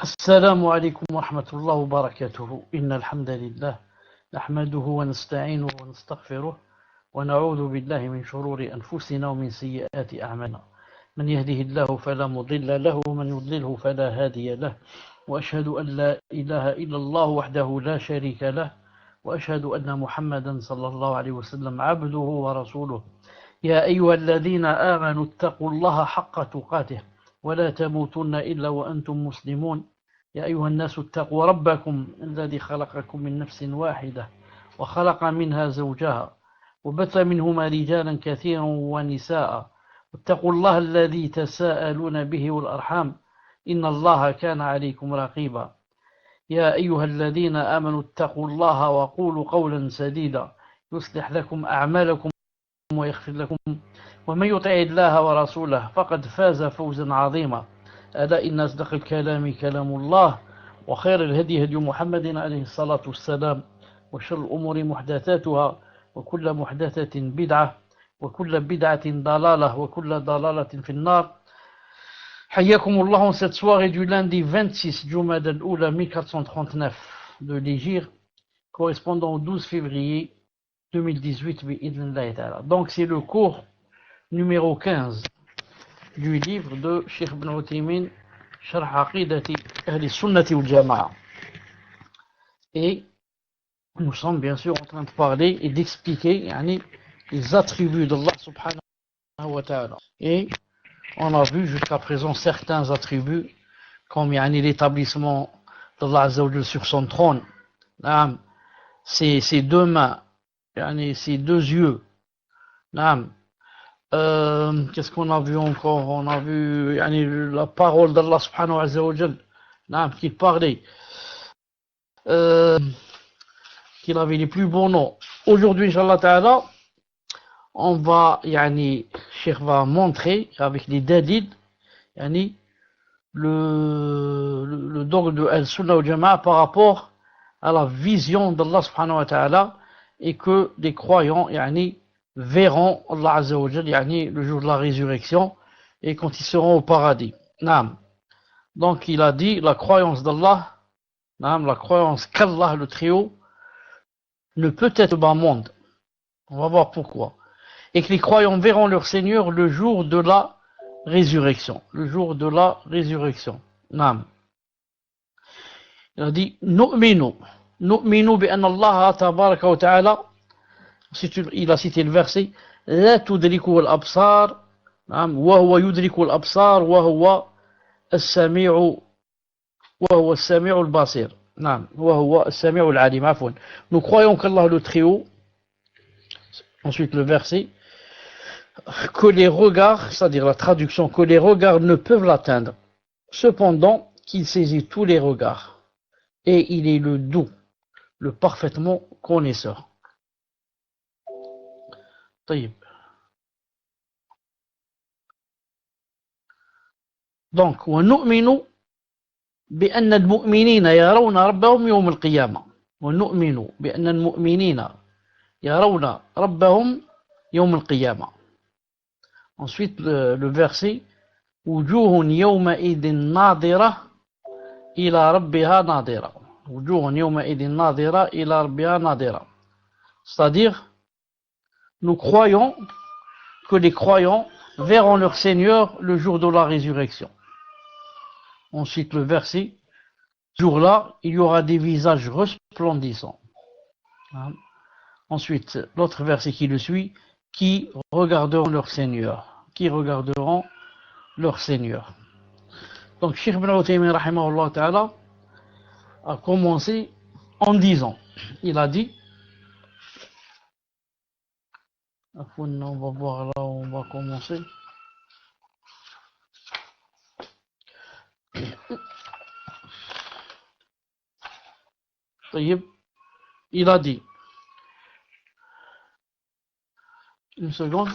السلام عليكم ورحمة الله وبركاته. إن الحمد لله نحمده ونستعينه ونستغفره ونعوذ بالله من شرور أنفسنا ومن سيئات أعمالنا. من يهده الله فلا مضل له ومن يضلله فلا هادي له، وأشهد أن لا إله إلا الله وحده لا شريك له، وأشهد أن محمدا صلى الله عليه وسلم عبده ورسوله. يا أيها الذين آمنوا اتقوا الله حق تقاته ولا تموتن إلا وأنتم مسلمون. يا أيها الناس اتقوا ربكم الذي خلقكم من نفس واحدة وخلق منها زوجها وبث منهما رجالا كثيرا ونساء، واتقوا الله الذي تساءلون به والأرحام إن الله كان عليكم رقيبا. يا أيها الذين آمنوا اتقوا الله وقولوا قولا سديدا يصلح لكم أعمالكم ويغفر لكم، ومن يطع الله ورسوله فقد فاز فوزا عظيما. ألا إن أصدق الكلام كلام الله، وخير الهدي هدي محمد عليه الصلاة والسلام، وشر الأمور محدثاتها، وكل محدثة بدعة، وكل بدعة ضلالة، وكل ضلالة في النار. حياكم الله en cette soirée du lundi 26 Jumada al-Oula 1439 de l'Hégire, correspondant au 12 février 2018. Donc c'est le cours numéro 15 du livre de Cheikh Ibn Uthaymin, Sharh Aqidati Ahli Sunnati wal Jama'a. Et nous sommes bien sûr en train de parler et d'expliquer les attributs d'Allah subhanahu wa ta'ala. Et on a vu jusqu'à présent certains attributs comme l'établissement d'Allah Azza wa Jalla sur son trône, ses deux mains, ses deux yeux. Qu'est-ce qu'on a vu encore? On a vu la parole d'Allah subhanahu wa ta'ala qui parlait, qu'il avait les plus bons noms. Aujourd'hui, Inch'Allah ta'ala, on va, Cheikh va montrer avec les dalil, le dogme de Al-Sunnah wal Jama'a par rapport à la vision d'Allah subhanahu wa ta'ala, et que les croyants, verront Allah Azza wa Jalla, le jour de la résurrection, et quand ils seront au paradis. Donc il a dit la croyance d'Allah, la croyance qu'Allah le Très-Haut ne peut être bas monde. On va voir pourquoi. Et que les croyants verront leur Seigneur le jour de la résurrection. Le jour de la résurrection. Il a dit nu'minu bi anna Allah tabaraka wa ta'ala. Il a cité le verset لا تدركه الأبصار وهو يدرك الأبصار وهو السميع البصير وهو السميع العليم عفوا. Nous croyons qu'Allah le Très-Haut, ensuite le verset, que les regards, c'est-à-dire la traduction, que les regards ne peuvent l'atteindre, cependant qu'il saisit tous les regards, et il est le doux, le parfaitement connaisseur. طيب. Donc ونؤمن بأن المؤمنين يرون ربهم يوم القيامة. ونؤمن بأن المؤمنين يرون ربهم يوم القيامة. Ensuite le verset وجوه يومئذ ناظرة إلى ربها ناظرة. وجوه يومئذ ناظرة إلى ربها ناظرة. C'est-à-dire, nous croyons que les croyants verront leur Seigneur le jour de la résurrection. Ensuite le verset, ce jour-là, il y aura des visages resplendissants. Ensuite l'autre verset qui le suit, qui regarderont leur Seigneur. Qui regarderont leur Seigneur. Donc Cheikh Ibn Uthaymin rahimahullah ta'ala a commencé en disant, il a dit, on va voir là où on va commencer. Il a dit, une seconde.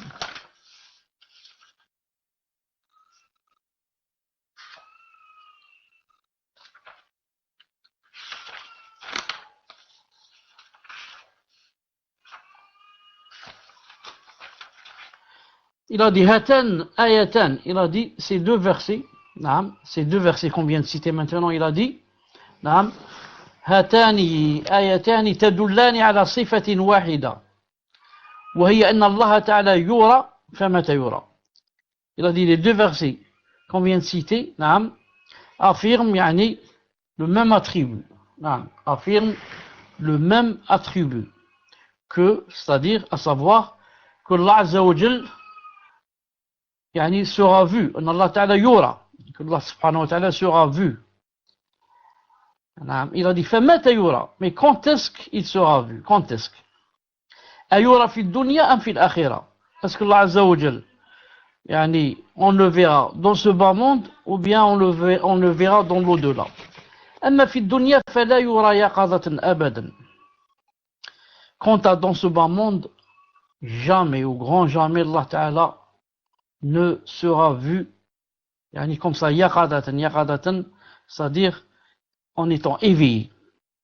Il a dit Hatan ayatan, il a dit ces deux versets, Naam, ces deux versets qu'on vient de citer maintenant, il a dit, Naam, هاتان آيتان تدلان على صفة واحدة وهي أن الله تعالى يرى فمتى يرى. Il a dit les deux versets qu'on vient de citer, Naam, affirment yani, le même attribut. Naam, affirment le même attribut que, c'est-à-dire, à savoir que Allah Azza wa Jal yani, sera vu, أن Allah Ta'ala yura, que Allah Subhanahu wa Ta'ala sera vu. Il a dit فمتى يرى, mais quand est-ce qu'il sera vu, quand est-ce que أيرى في الدنيا أم في الآخرة, parce que Allah Azza wa Jal yani, on le verra dans ce bas monde ou bien on le verra dans l'au-delà. أما في الدنيا فلا يرى يقظة أبدا. Quant à dans ce bas monde, jamais ou grand jamais Allah Ta'ala ne sera vu yani, comme ça, yaqadatan, c'est-à-dire en étant éveillé.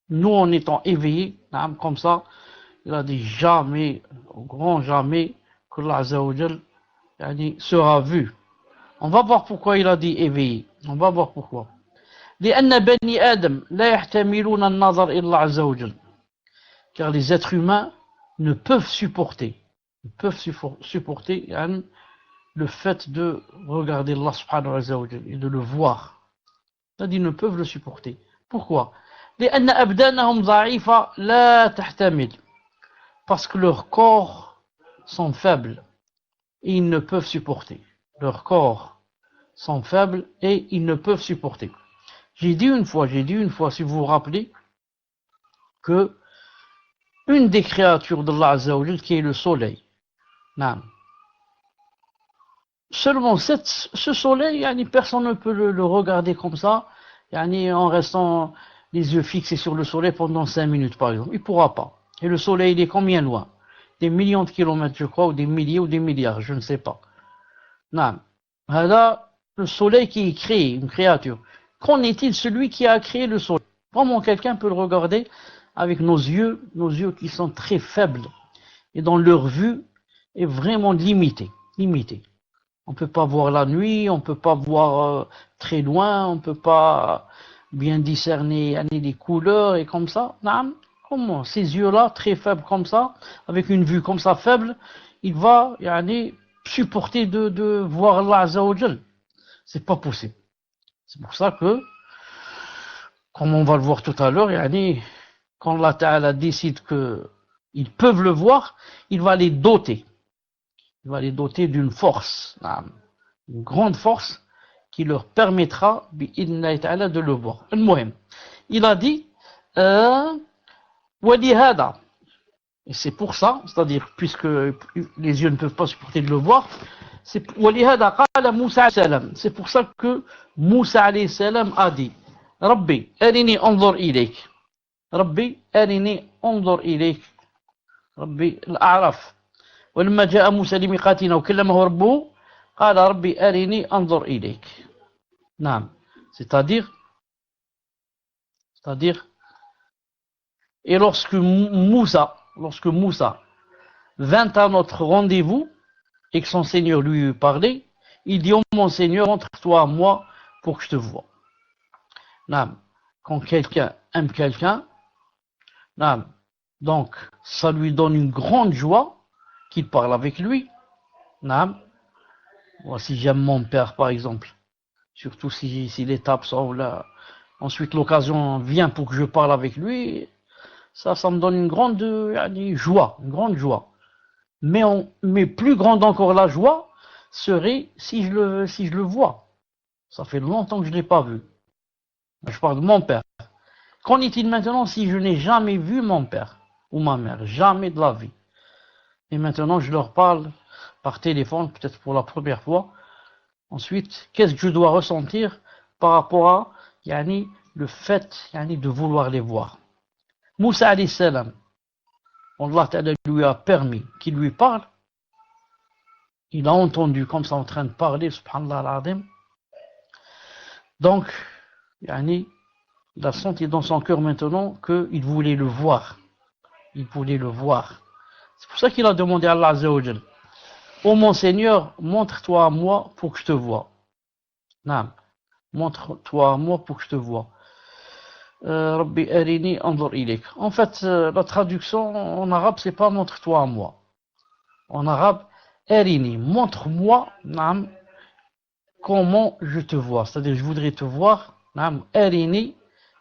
Nous en étant éveillés, comme ça, il a dit jamais, au grand jamais, que Allah Azza wa Jal yani, sera vu. On va voir pourquoi il a dit éveillé. On va voir pourquoi. لأن بني آدم لا يحتملون النظر إلى الله عز وجل. Car les êtres humains ne peuvent supporter yani, le fait de regarder Allah subhanahu wa ta'ala et de le voir. C'est-à-dire ils ne peuvent le supporter. Pourquoi? لأن أبدانهم ضعيفة لا تحتمل. Parce que leurs corps sont faibles et ils ne peuvent supporter. Leurs corps sont faibles et ils ne peuvent supporter. J'ai dit une fois, si vous vous rappelez, que une des créatures d'Allah Azza wa Jal qui est le soleil, seulement ce soleil, yani, personne ne peut le regarder comme ça, yani, en restant les yeux fixés sur le soleil pendant 5 minutes par exemple. Il ne pourra pas. Et le soleil, il est combien loin? Des millions de kilomètres, je crois, ou des milliers ou des milliards, je ne sais pas. Là, le soleil qui est créé, une créature. Qu'en est-il celui qui a créé le soleil? Vraiment, quelqu'un peut le regarder avec nos yeux qui sont très faibles et dont leur vue est vraiment limitée. On ne peut pas voir la nuit, on ne peut pas voir très loin, on ne peut pas bien discerner les couleurs et comme ça. Comment ces yeux-là, très faibles comme ça, avec une vue comme ça faible, il va supporter de voir Allah Azza wa Jal? C'est pas possible. C'est pour ça que, comme on va le voir tout à l'heure, quand Allah Ta'ala décide qu'ils peuvent le voir, il va les doter. Il va les doter d'une force, une grande force qui leur permettra de le voir. Il a dit وَلِهَذَا, et c'est pour ça, c'est-à-dire puisque les yeux ne peuvent pas supporter de le voir, c'est وَلِهَذَا قَالَ مُوسَى عَلَيْهِ السَّلَامُ, c'est pour ça que Moussa alayhi salam a dit Rabbi, arini anzur ilayk. Rabbi, arini anzur ilayk. Rabbi, al-A'raf. ولما جاء موسى لميقاتنا وكلمه ربه قال ربي أرني أنظر إليك. نعم, c'est-à-dire, et lorsque Moussa vint à notre rendez-vous et que son Seigneur lui parlait, il dit, oh mon Seigneur, montre-toi à moi pour que je te voie. Naam. Quand quelqu'un aime quelqu'un, naam, donc ça lui donne une grande joie qu'il parle avec lui. Naam. Moi, si j'aime mon père, par exemple, surtout si l'étape sont là, ensuite l'occasion vient pour que je parle avec lui, ça me donne une grande joie, Mais plus grande encore la joie serait si je le vois. Ça fait longtemps que je ne l'ai pas vu. Je parle de mon père. Qu'en est-il maintenant si je n'ai jamais vu mon père ou ma mère? Jamais de la vie. Et maintenant je leur parle par téléphone, peut-être pour la première fois. Ensuite, qu'est-ce que je dois ressentir par rapport à le fait de vouloir les voir? Moussa alayhi salam, Allah Ta'ala lui a permis qu'il lui parle. Il a entendu comme ça en train de parler, subhanallah al-azim. Donc, il a senti dans son cœur maintenant qu'il voulait le voir. C'est pour ça qu'il a demandé à Allah Azza wa Jal, ô mon Seigneur, montre-toi à moi pour que je te voie. montre-toi à moi pour que je te vois. Rabbi arini anzur ilayk. En fait, la traduction en arabe, c'est pas montre-toi à moi. En arabe, arini, montre-moi, naam, comment je te vois. C'est-à-dire, je voudrais te voir, naam, arini,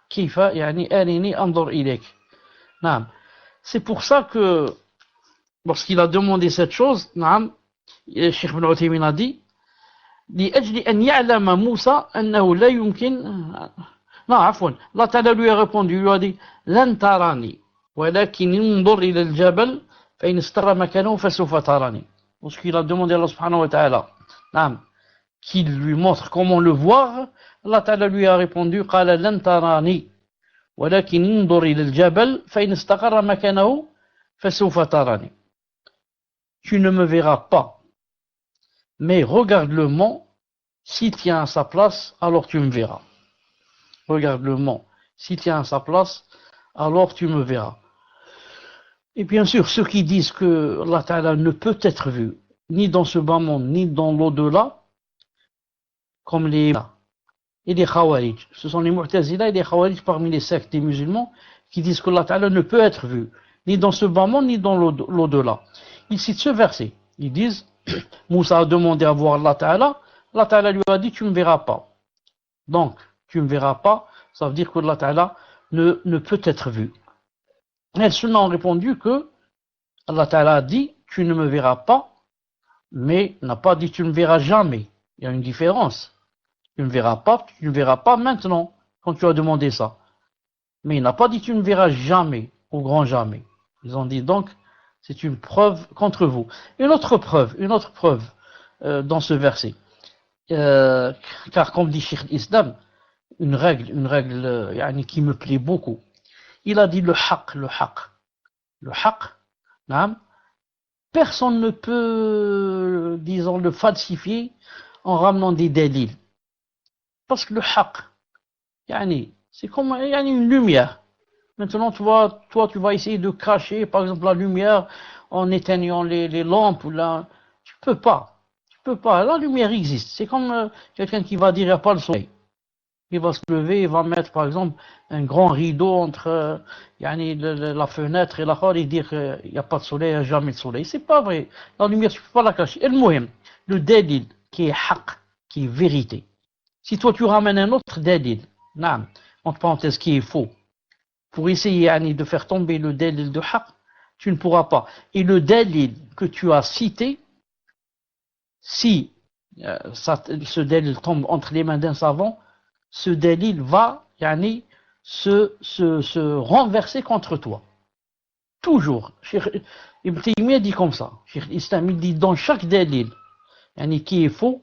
kifa, yani arini anzur ilayk. Naam. C'est pour ça que, lorsqu'il a demandé cette chose, naam, Cheikh Ibn Uthaymin a dit, لأجل أن يعلم موسى أنه لا يمكن non, عفوا الله تعالى lui a répondu, il lui a dit لن تراني ولكن انظر إلى الجبل فإن استقر مكانه فسوف تراني. Lorsqu'il a demandé à Allah subhanahu wa ta'ala qu'il lui montre comment le voir, Allah ta'ala lui a répondu قال لن تراني ولكن انظر إلى الجبل فإن استقر مكانه فسوف تراني. Tu ne me verras pas, mais regarde le mont, s'il tient à sa place, alors tu me verras. Regarde le mont, s'il tient à sa place, alors tu me verras. Et bien sûr, ceux qui disent que Allah Ta'ala ne peut être vu, ni dans ce bas monde, ni dans l'au-delà, comme les et les Khawarij. Ce sont les Mu'tazila et les Khawarij parmi les sectes des musulmans qui disent que Allah Ta'ala ne peut être vu, ni dans ce bas monde, ni dans l'au-delà. Ils citent ce verset. Ils disent, Moussa a demandé à voir Allah Ta'ala lui a dit, tu ne me verras pas. Donc, tu ne me verras pas, ça veut dire que Allah Ta'ala ne peut être vu. Et ceux-là ont répondu que Allah Ta'ala a dit, tu ne me verras pas, mais n'a pas dit, tu ne me verras jamais. Il y a une différence. Tu ne me verras pas maintenant, quand tu as demandé ça. Mais il n'a pas dit, tu ne me verras jamais, au grand jamais. Ils ont dit donc, c'est une preuve contre vous. Une autre preuve dans ce verset. Car comme dit Cheikh l'Islam, une règle qui me plaît beaucoup. Il a dit le haqq. Le haqq, personne ne peut, disons, le falsifier en ramenant des délits. Parce que le haqq, c'est comme une lumière. Maintenant, toi, tu vas essayer de cacher, par exemple, la lumière en éteignant les lampes. Tu peux pas. La lumière existe. C'est comme quelqu'un qui va dire il n'y a pas le soleil. Il va se lever, il va mettre, par exemple, un grand rideau entre la fenêtre et la porte et dire qu'il n'y a pas de soleil, il n'y a jamais de soleil. C'est pas vrai. La lumière, tu ne peux pas la cacher. Et le dalil, qui est haqq, qui est vérité. Si toi, tu ramènes un autre dalil, entre parenthèses, qui est faux, pour essayer de faire tomber le dalil de haqq, tu ne pourras pas. Et le dalil que tu as cité, si ce dalil tombe entre les mains d'un savant, ce dalil va se renverser contre toi. Toujours. Cheikh Ibn Taymiyyah dit comme ça. Cheikh l'Islam, il dit dans chaque dalil qui est faux,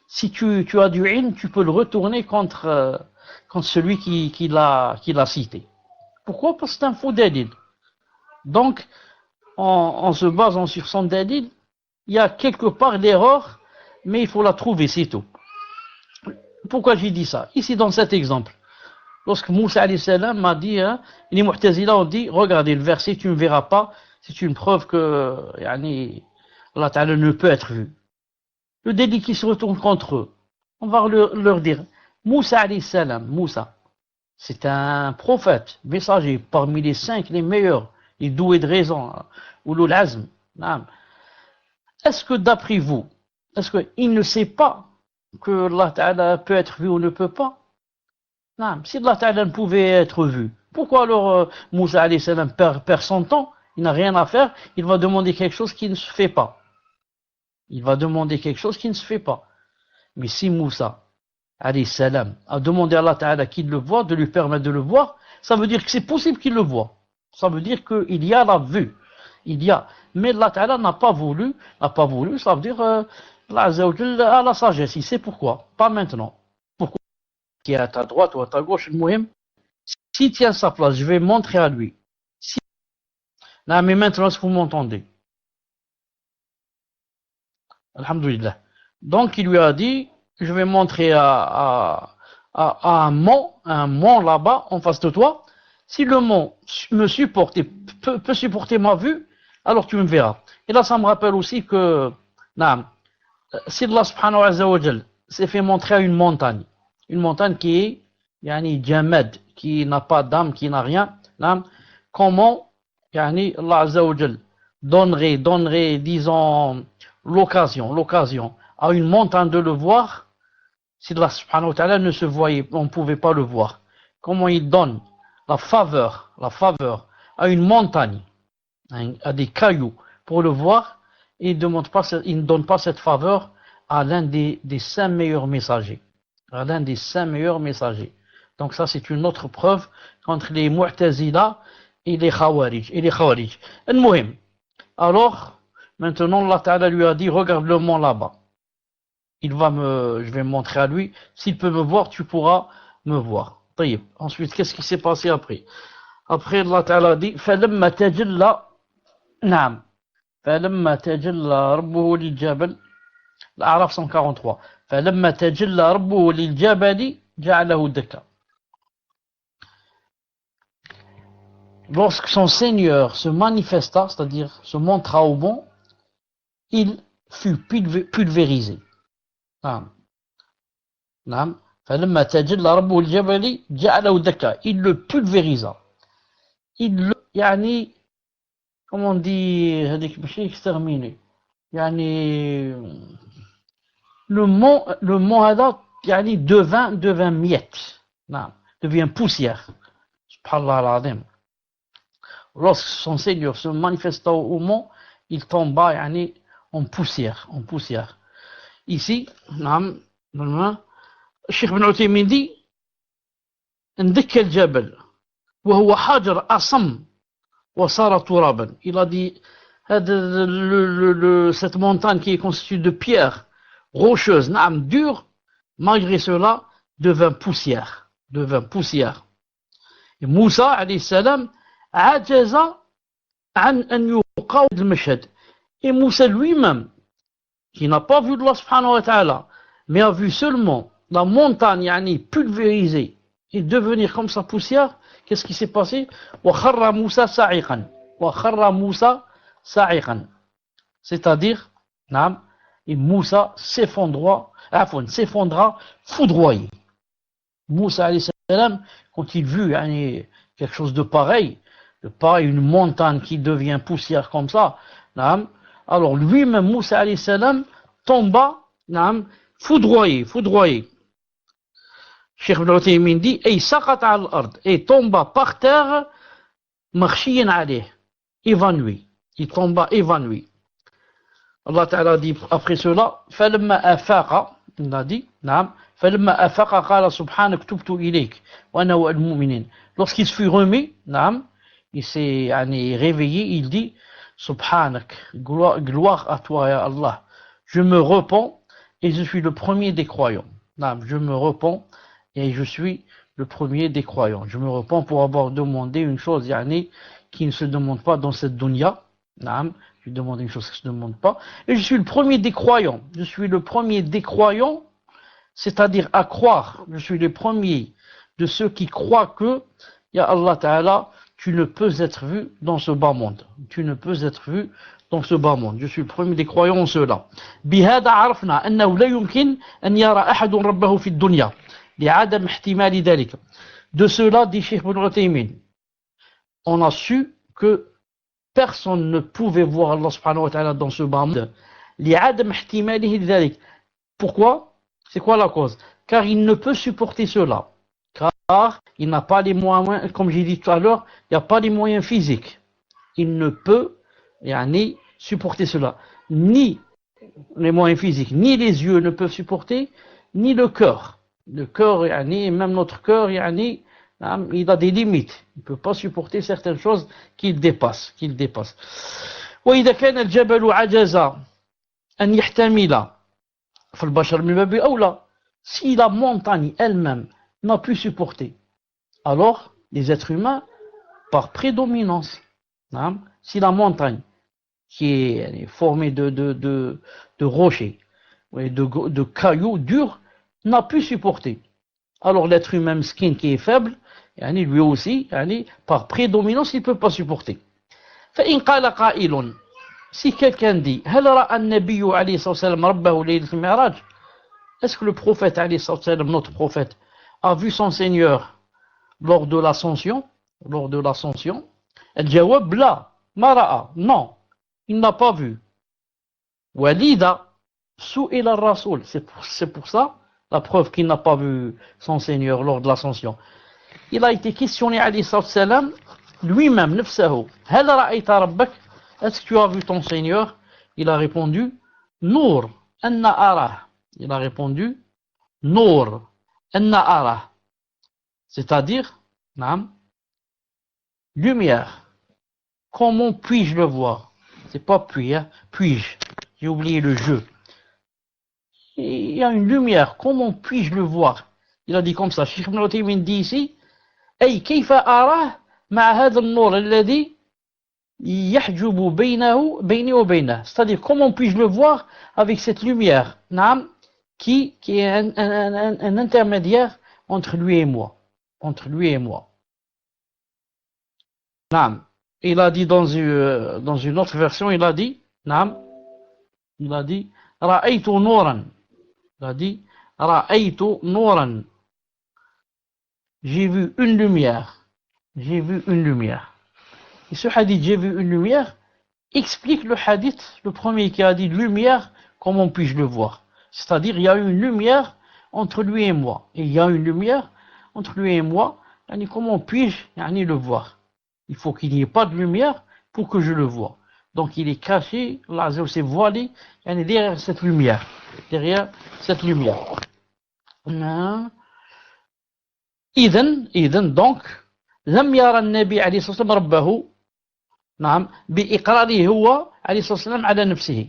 si tu as du ilm, tu peux le retourner contre celui qui l'a cité. Pourquoi? Parce que c'est un faux dalil. Donc, en se basant sur son dalil, il y a quelque part l'erreur, mais il faut la trouver, c'est tout. Pourquoi j'ai dit ça? Ici, dans cet exemple, lorsque Moussa alayhi salam m'a dit, les Mu'tazila ont dit, regardez le verset, tu ne verras pas, c'est une preuve que Allah Ta'ala ne peut être vu. Le délit qui se retourne contre eux, on va leur dire, Moussa alayhi salam, Moussa, c'est un prophète, messager, parmi les 5 les meilleurs, les doués de raison, ulul azm. Est-ce que d'après vous, est-ce qu'il ne sait pas que Allah Ta'ala peut être vu ou ne peut pas? Non. Si Allah Ta'ala ne pouvait être vu, pourquoi alors Moussa alayhi salam perd son temps? Il n'a rien à faire, il va demander quelque chose qui ne se fait pas. Mais si Moussa alayhi salam a demandé à Allah Ta'ala qu'il le voit, de lui permettre de le voir, ça veut dire que c'est possible qu'il le voit. Ça veut dire qu'il y a la vue. Mais Allah Ta'ala n'a pas voulu, ça veut dire Allah Azza wa Jalla a la sagesse. Il sait pourquoi. Pas maintenant. Pourquoi? Qui est à ta droite ou à ta gauche, le muhim. S'il tient sa place, je vais montrer à lui. Non, mais maintenant, est-ce que vous m'entendez? Alhamdulillah. Donc, il lui a dit, je vais montrer à un mont là-bas, en face de toi. Si le mont me supporte et peut supporter ma vue, alors tu me verras. Et là, ça me rappelle aussi que, si Allah subhanahu wa ta'ala s'est fait montrer à une montagne qui est yani jamad, qui n'a pas d'âme, qui n'a rien, comment yani Allah azza wa jal donnerait disons l'occasion à une montagne de le voir si Allah subhanahu wa ta'ala ne se voyait, on ne pouvait pas le voir. Comment il donne la faveur à une montagne, à des cailloux pour le voir, et il ne donne pas cette faveur à l'un des 5 meilleurs messagers. Donc ça c'est une autre preuve contre les Mu'tazila et les Khawarij. Al-Muhim. Alors, maintenant Allah Ta'ala lui a dit, regarde le mont là-bas. Je vais me montrer à lui, s'il peut me voir, tu pourras me voir. طيب. Ensuite, qu'est-ce qui s'est passé après? Après Allah Ta'ala a dit, فَلَمَّا تَجَلَّى نعم فَلَمَّا تَجَلَّى رَبُّهُ لِلْجَبَلِ الأعراف 143 فَلَمَّا تَجَلَّى رَبُّهُ لِلْجَبَلِ جَعَلَهُ دَكًّا. Lorsque son Seigneur se manifesta, c'est-à-dire se montra au mont, il fut pulvérisé. فلما تجلى ربه الجبل جعله دكا, il le pulvérisa, يعني comment on dit هذيك ماشي exterminé, يعني le mont هذا يعني devint miettes, devient poussière. Subhanallah al-Azim. Lorsque son Seigneur se manifesta au mont, il tomba يعني en poussière. Ici, الشيخ بن عثيمين dit اندك الجبل وهو حجر أصم وصار ترابا. Il a dit cette montagne qui est constituée de pierres rocheuses, dures, malgré cela devint poussière. Et Moussa alayhi salam عجز عن أن يقاوم المشهد. Et Moussa lui-même, qui n'a pas vu Allah subhanahu wa ta'ala, mais a vu seulement la montagne yani pulvérisée et devenir comme sa poussière, qu'est-ce qui s'est passé? وَخَرَّ مُوسَى صَاعِقًا. C'est-à-dire, et Moussa s'effondra foudroyé. Moussa alayhi salam, quand il vit quelque chose de pareil, une montagne qui devient poussière comme ça, alors lui-même Moussa alayhi salam tomba foudroyé. Cheikh Ibn Uthaymin dit et saqat al ard, et tomba par terre, makhshiyan alayh, évanoui. Il tomba évanoui. Allah Ta'ala dit après cela, falamma afaqa, il a dit, falamma afaqa qala subhanak tubtu ilayk wa ana wal mu'minin. Lorsqu'il se fut remis, il s'est réveillé, il dit subhanak, gloire à toi ya Allah, je me repens et je suis le premier des croyants. Je me repens et je suis le premier des croyants. Je me repens pour avoir demandé une chose qui ne se demande pas dans cette dunya. Je demande une chose qui ne se demande pas. Et je suis le premier des croyants. C'est-à-dire à croire. Je suis le premier de ceux qui croient que, ya Allah Ta'ala, tu ne peux être vu dans ce bas monde. Je suis le premier des croyants en cela. بهذا عرفنا أنه لا يمكن أن يرى أحد ربه في الدنيا لعدم احتمال ذلك. De cela, dit Cheikh Ibn Uthaymin, on a su que personne ne pouvait voir Allah subhanahu wa ta'ala dans ce bas monde. لعدم احتماله ذلك. Pourquoi? C'est quoi la cause? Car il ne peut supporter cela. Car il n'a pas les moyens, comme j'ai dit tout à l'heure, il n'y a pas les moyens physiques. Il ne peut supporter cela. Ni les moyens physiques, ni les yeux ne peuvent supporter, ni le cœur. Le cœur, même notre cœur, il a des limites. Il ne peut pas supporter certaines choses qu'il dépasse. وإذا كان الجبل عجز أن يحتمل فالبشر من باب أولى. Si la montagne elle-même n'a pu supporter, alors les êtres humains, par prédominance, si la montagne qui est formée de rochers, de cailloux durs, n'a pu supporter, alors l'être humain skin qui est faible, lui aussi, par prédominance, il ne peut pas supporter. فإن قال قائل, Si quelqu'un dit هل رأى النبي عليه الصلاة والسلام ربه ليلة المعراج, est-ce que le prophète عليه الصلاة والسلام, notre prophète, a vu son Seigneur lors de l'ascension? Lors de l'ascension? الجواب لا, ما رأى, non, il n'a pas vu. ولذا سئل الرسول, c'est pour ça la preuve qu'il n'a pas vu son Seigneur lors de l'ascension. Il a été questionné عليه الصلاة والسلام lui-même, نفسه, هل رأيت ربك? Est-ce que tu as vu ton Seigneur? Il a répondu نور أن أراه. Il a répondu نور أن أراه, c'est-à-dire نعم, lumière. Comment puis-je le voir? C'est pas puis, hein, puis-je. J'ai oublié le jeu. Il y a une lumière. Comment puis-je le voir? Il a dit comme ça. Cheikh Ibn Uthaymin dit ici أي كيف أراه مع هذا النور الذي يحجب بيني وبينه. C'est-à-dire comment puis-je le voir avec cette lumière نعم, qui est un intermédiaire entre lui et moi. Entre lui et moi. نعم. Il a dit dans une autre version, il a dit نعم, il a dit رأيت نورا. Il a dit رأيت نورا. J'ai vu une lumière. J'ai vu une lumière. Et ce hadith, j'ai vu une lumière, explique le hadith, le premier qui a dit lumière, comment puis-je le voir? C'est-à-dire, il y a une lumière entre lui et moi. Et il y a une lumière entre lui et moi, comment puis-je le voir? Il faut qu'il n'y ait pas de lumière pour que je le vois. Donc il est caché, là c'est voilé, derrière cette lumière. Derrière cette lumière. إذن donc, لم يرى النبي عليه الصلاة والسلام ربه نعم بإقراره هو عليه الصلاة والسلام على نفسه.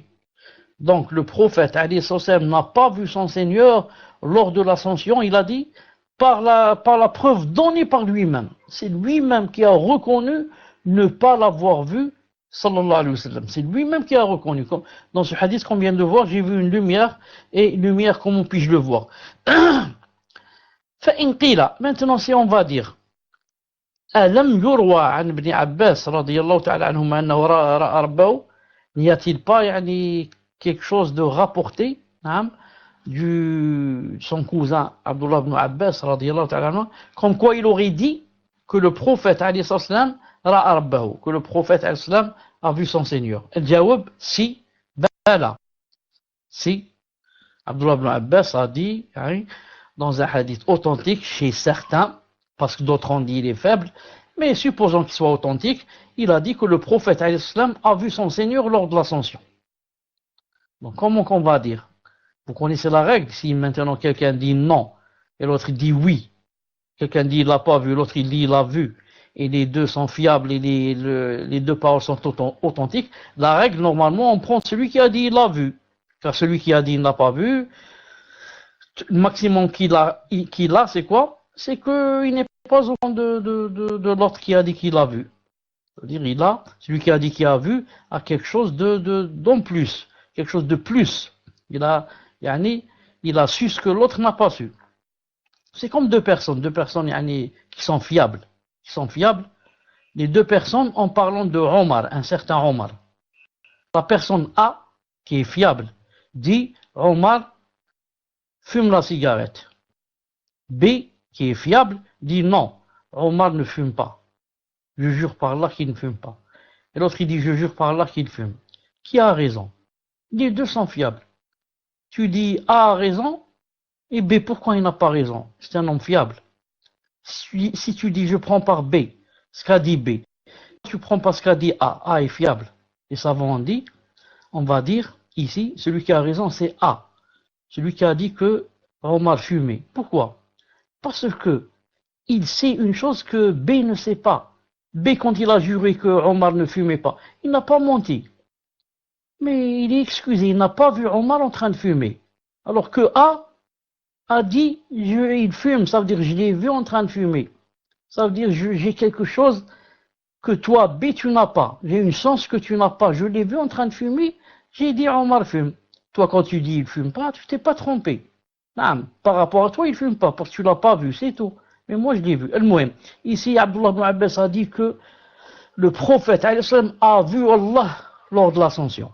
Donc le prophète عليه الصلاة والسلام n'a pas vu son Seigneur lors de l'ascension, il a dit par la preuve donnée par lui-même. C'est lui-même qui a reconnu ne pas l'avoir vu, sallallahu alayhi wa sallam. C'est lui-même qui a reconnu. Dans ce hadith qu'on vient de voir, j'ai vu une lumière, et lumière, comment puis-je le voir? فإن قيل, maintenant si on va dire ألم يروى عن ابن عباس رضي الله تعالى عنهما أنه رأى ربه, n'y a-t-il pas quelque chose de rapporté hein, son cousin Abdullah ibn Abbas radiyallahu ta'ala anhu, comme quoi il aurait dit que le prophète alayhi salam ra'a rabbahu, que le prophète alayhi salam a vu son Seigneur? El-Jawab, si, bala. Si, Abdullah ibn Abbas a dit hein, dans un hadith authentique chez certains, parce que d'autres ont dit il est faible, mais supposons qu'il soit authentique, il a dit que le prophète alayhi salam a vu son Seigneur lors de l'ascension. Donc comment qu'on va dire? Vous connaissez la règle, si maintenant quelqu'un dit non, et l'autre dit oui, quelqu'un dit il l'a pas vu, l'autre il dit il l'a vu, et les deux sont fiables, et les deux paroles sont authentiques, la règle normalement on prend celui qui a dit il l'a vu, car celui qui a dit il n'a pas vu, le maximum qu'il a c'est quoi? C'est qu'il n'est pas au fond de l'autre qui a dit qu'il a vu. C'est-à-dire celui qui a dit qu'il a vu a quelque chose d'en plus, quelque chose de plus. Il a su ce que l'autre n'a pas su. C'est comme deux personnes qui sont fiables. Les deux personnes en parlant de Omar, un certain Omar. La personne A, qui est fiable, dit Omar fume la cigarette. B, qui est fiable, dit non, Omar ne fume pas. Je jure par Allah qu'il ne fume pas. Et l'autre il dit je jure par Allah qu'il fume. Qui a raison? Les deux sont fiables. Tu dis A a raison, et B, pourquoi il n'a pas raison? C'est un homme fiable. Si tu dis je prends par B, ce qu'a dit B, tu prends pas ce qu'a dit A est fiable. Les savants on va dire ici, celui qui a raison c'est A. Celui qui a dit que Omar fumait. Pourquoi? Parce que il sait une chose que B ne sait pas. B, quand il a juré que Omar ne fumait pas, il n'a pas menti. Mais il est excusé, il n'a pas vu Omar en train de fumer. Alors que A dit, il fume, ça veut dire je l'ai vu en train de fumer. Ça veut dire j'ai quelque chose que toi, B, tu n'as pas. J'ai une chance que tu n'as pas. Je l'ai vu en train de fumer, j'ai dit Omar fume. Toi, quand tu dis il fume pas, tu t'es pas trompé. Non, par rapport à toi, il fume pas, parce que tu l'as pas vu, c'est tout. Mais moi, je l'ai vu. Ici, Abdullah ibn Abbas a dit que le prophète a vu Allah lors de l'ascension.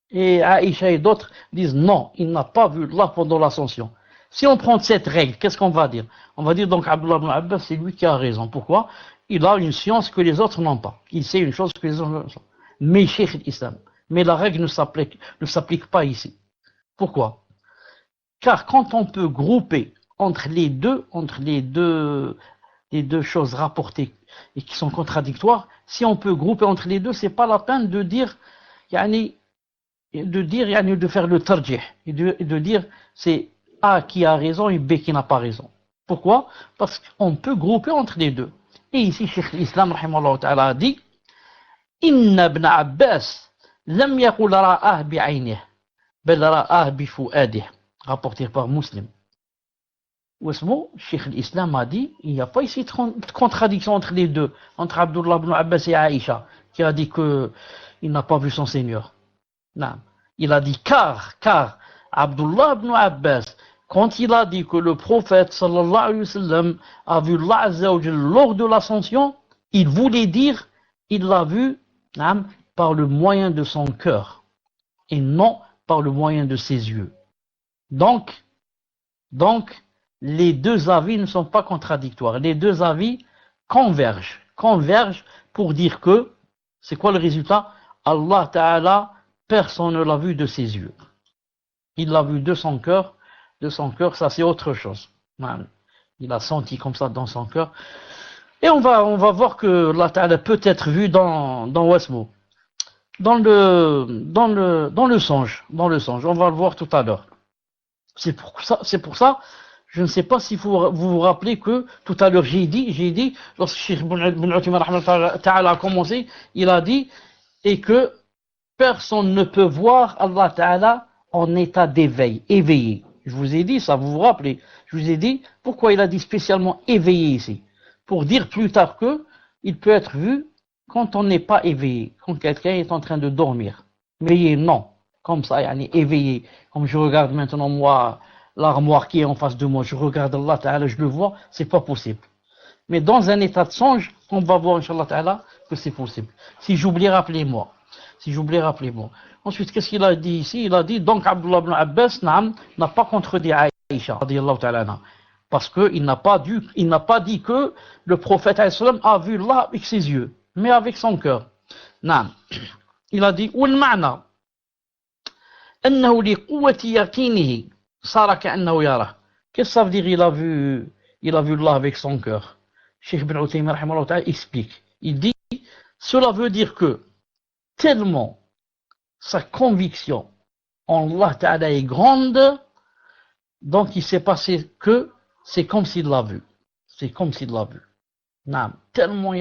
Et Aïcha et d'autres disent non, il n'a pas vu Allah pendant l'ascension. Si on prend cette règle, qu'est-ce qu'on va dire? On va dire donc Abdullah ibn Abbas, c'est lui qui a raison. Pourquoi? Il a une science que les autres n'ont pas. Il sait une chose que les autres n'ont pas. Mais Cheikh l'Islam. Mais la règle ne s'applique pas ici. Pourquoi? Car quand on peut grouper entre les deux choses rapportées et qui sont contradictoires, si on peut grouper entre les deux, c'est pas la peine de dire, de faire le tarjih et de dire c'est A qui a raison et B qui n'a pas raison. Pourquoi? Parce qu'on peut grouper entre les deux. Et ici, Cheikh l'Islam rahimahullah ta'ala a dit Inna ibn Abbas lam yaqul ra'ah bi'aynih bal ra'ah bifu'adih, rapporté par Muslim. Ouesmo, Cheikh l'Islam a dit il n'y a pas ici de contradiction entre les deux, entre Abdullah ibn Abbas et Aïcha, qui a dit qu'il n'a pas vu son Seigneur. Non. Il a dit car Abdullah ibn Abbas, quand il a dit que le prophète sallallahu alayhi wa sallam a vu Allah Azza wa Jalla lors de l'ascension, il voulait dire il l'a vu par le moyen de son cœur et non par le moyen de ses yeux. Donc les deux avis ne sont pas contradictoires. Les deux avis convergent pour dire que c'est quoi le résultat? Allah Ta'ala, personne ne l'a vu de ses yeux. Il l'a vu de son cœur, ça c'est autre chose. Il a senti comme ça dans son cœur. Et on va voir que Allah Ta'ala peut être vu dans Wasmo. Dans le songe. On va le voir tout à l'heure. C'est pour ça, je ne sais pas si vous vous rappelez que tout à l'heure j'ai dit, lorsque Cheikh Ibn Uthaymin Ta'ala a commencé, il a dit, et que personne ne peut voir Allah Ta'ala en état d'éveil, éveillé. Je vous ai dit ça, vous vous rappelez? Je vous ai dit pourquoi il a dit spécialement éveillé ici. Pour dire plus tard que il peut être vu quand on n'est pas éveillé, quand quelqu'un est en train de dormir. Éveillé, non. Comme ça, éveillé. Comme je regarde maintenant moi, l'armoire qui est en face de moi, je regarde Allah Ta'ala, je le vois, c'est pas possible. Mais dans un état de songe, on va voir, Inch'Allah Ta'ala, que c'est possible. Si j'oublie, rappelez-moi. Ensuite, qu'est-ce qu'il a dit ici? Il a dit, donc Abdullah ibn Abbas n'a pas contredit Aïcha, radiyallahu ta'ala, parce qu'il n'a pas dit que le prophète a vu Allah avec ses yeux, mais avec son cœur. Il a dit, وَالْمَعْنَى أَنَّهُ لِقُوَّةِ يَقِينِهِ صَارَ كَأَنَّهُ يَرَهُ. Qu'est-ce que ça veut dire il a vu Allah avec son cœur? Cheikh Ibn Uthaymin rahimahullah ta'ala explique. Il dit, cela veut dire que tellement sa conviction en Allah Ta'ala est grande, donc il s'est passé que c'est comme s'il l'a vu. Tellement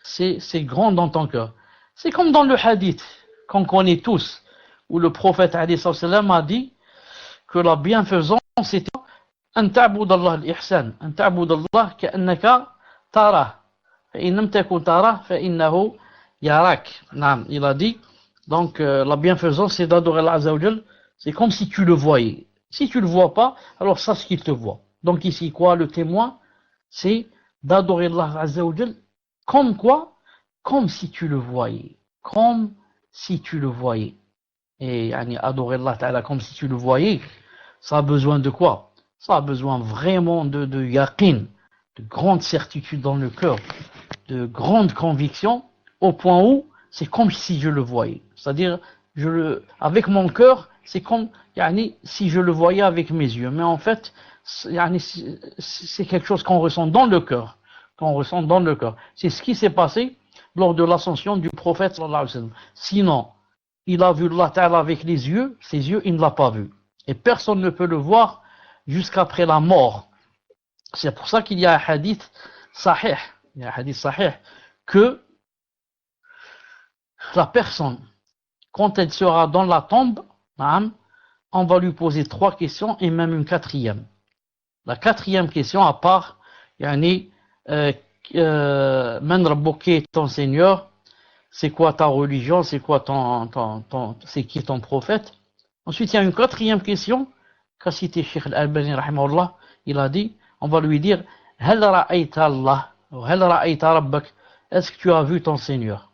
c'est grand dans ton cœur. C'est comme dans le hadith qu'on connaît tous, où le prophète a dit que la bienfaisance c'était أن تعبد الله الإحسان أن تعبد الله كأنك تراه فإن لم تكن تراه فإنه يراك. Il a dit donc la bienfaisance c'est d'adorer Allah Azza wa Jal, c'est comme si tu le voyais. Si tu le vois pas, alors sache qu'il te voit. Donc ici quoi, le témoin c'est d'adorer Allah Azza wa Jal comme quoi? Comme si tu le voyais. Et adorer Allah Ta'ala comme si tu le voyais, ça a besoin de quoi? Ça a besoin vraiment de yaqin, de grande certitude dans le cœur, de grande conviction, au point où c'est comme si je le voyais. C'est-à-dire, avec mon cœur, c'est comme si je le voyais avec mes yeux. Mais en fait, c'est quelque chose qu'on ressent dans le cœur. C'est ce qui s'est passé lors de l'ascension du prophète sallallahu alayhi wa sallam. Sinon, il a vu Allah Ta'ala avec les yeux, ses yeux, il ne l'a pas vu. Et personne ne peut le voir jusqu'après la mort. C'est pour ça qu'il y a un hadith sahih, que la personne, quand elle sera dans la tombe, on va lui poser 3 questions et même une 4e. La 4e question, à part, Man Rabbuk, ton Seigneur, c'est quoi ta religion, c'est quoi c'est qui ton prophète. Ensuite, il y a une 4e question qu'a cité Cheikh Al-Albani rahimahullah. Il a dit, on va lui dire, Hal ra'ayta Allah, ou Hal ra'ayta Rabbak, est-ce que tu as vu ton Seigneur?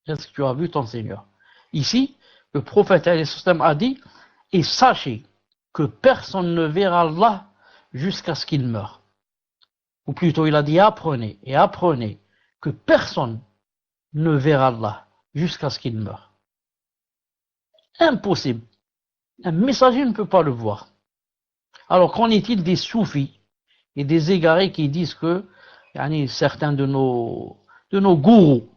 Est-ce que tu as vu ton Seigneur? Ici, le prophète a dit, et sachez que personne ne verra Allah jusqu'à ce qu'il meure. Ou plutôt, il a dit, apprenez, et apprenez que personne ne verra Allah jusqu'à ce qu'il meure. Impossible. Un messager ne peut pas le voir. Alors, qu'en est-il des soufis et des égarés qui disent que certains de nos gourous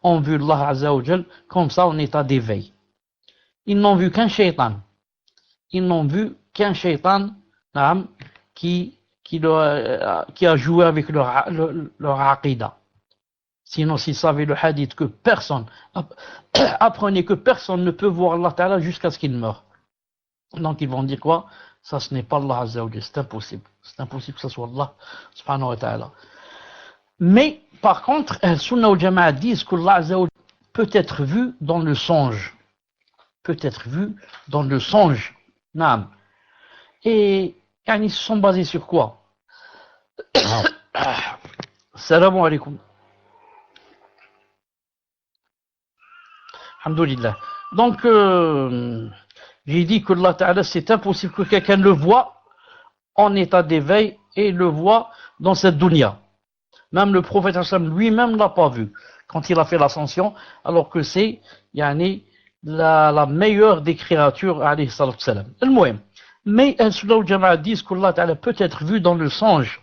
ont vu Allah Azza wa Jal comme ça en état d'éveil. Ils n'ont vu qu'un shaitan. Ils n'ont vu qu'un shaitan qui a joué avec leur aqidah. Sinon, s'ils savaient le hadith que personne, apprenez que personne ne peut voir Allah Ta'ala jusqu'à ce qu'il meure. Donc ils vont dire quoi? Ça, ce n'est pas Allah Azza wa Jal, c'est impossible. C'est impossible que ce soit Allah Subhanahu wa Ta'ala. Mais, par contre, Sunnah wal Jama'a disent que Allah Azza wa Jal peut être vu dans le songe. Peut être vu dans le songe. Naam. Et ils se sont basés sur quoi? Salam alaikum. Alhamdulillah. Donc, j'ai dit que Allah Ta'ala, c'est impossible que quelqu'un le voie en état d'éveil et le voit dans cette dunya. Même le prophète lui-même ne l'a pas vu quand il a fait l'ascension, alors que c'est la meilleure des créatures, alayhi salatu salam. Mais Sunnah wal Jama'a disent qu'Allah Ta'ala peut être vu dans le songe.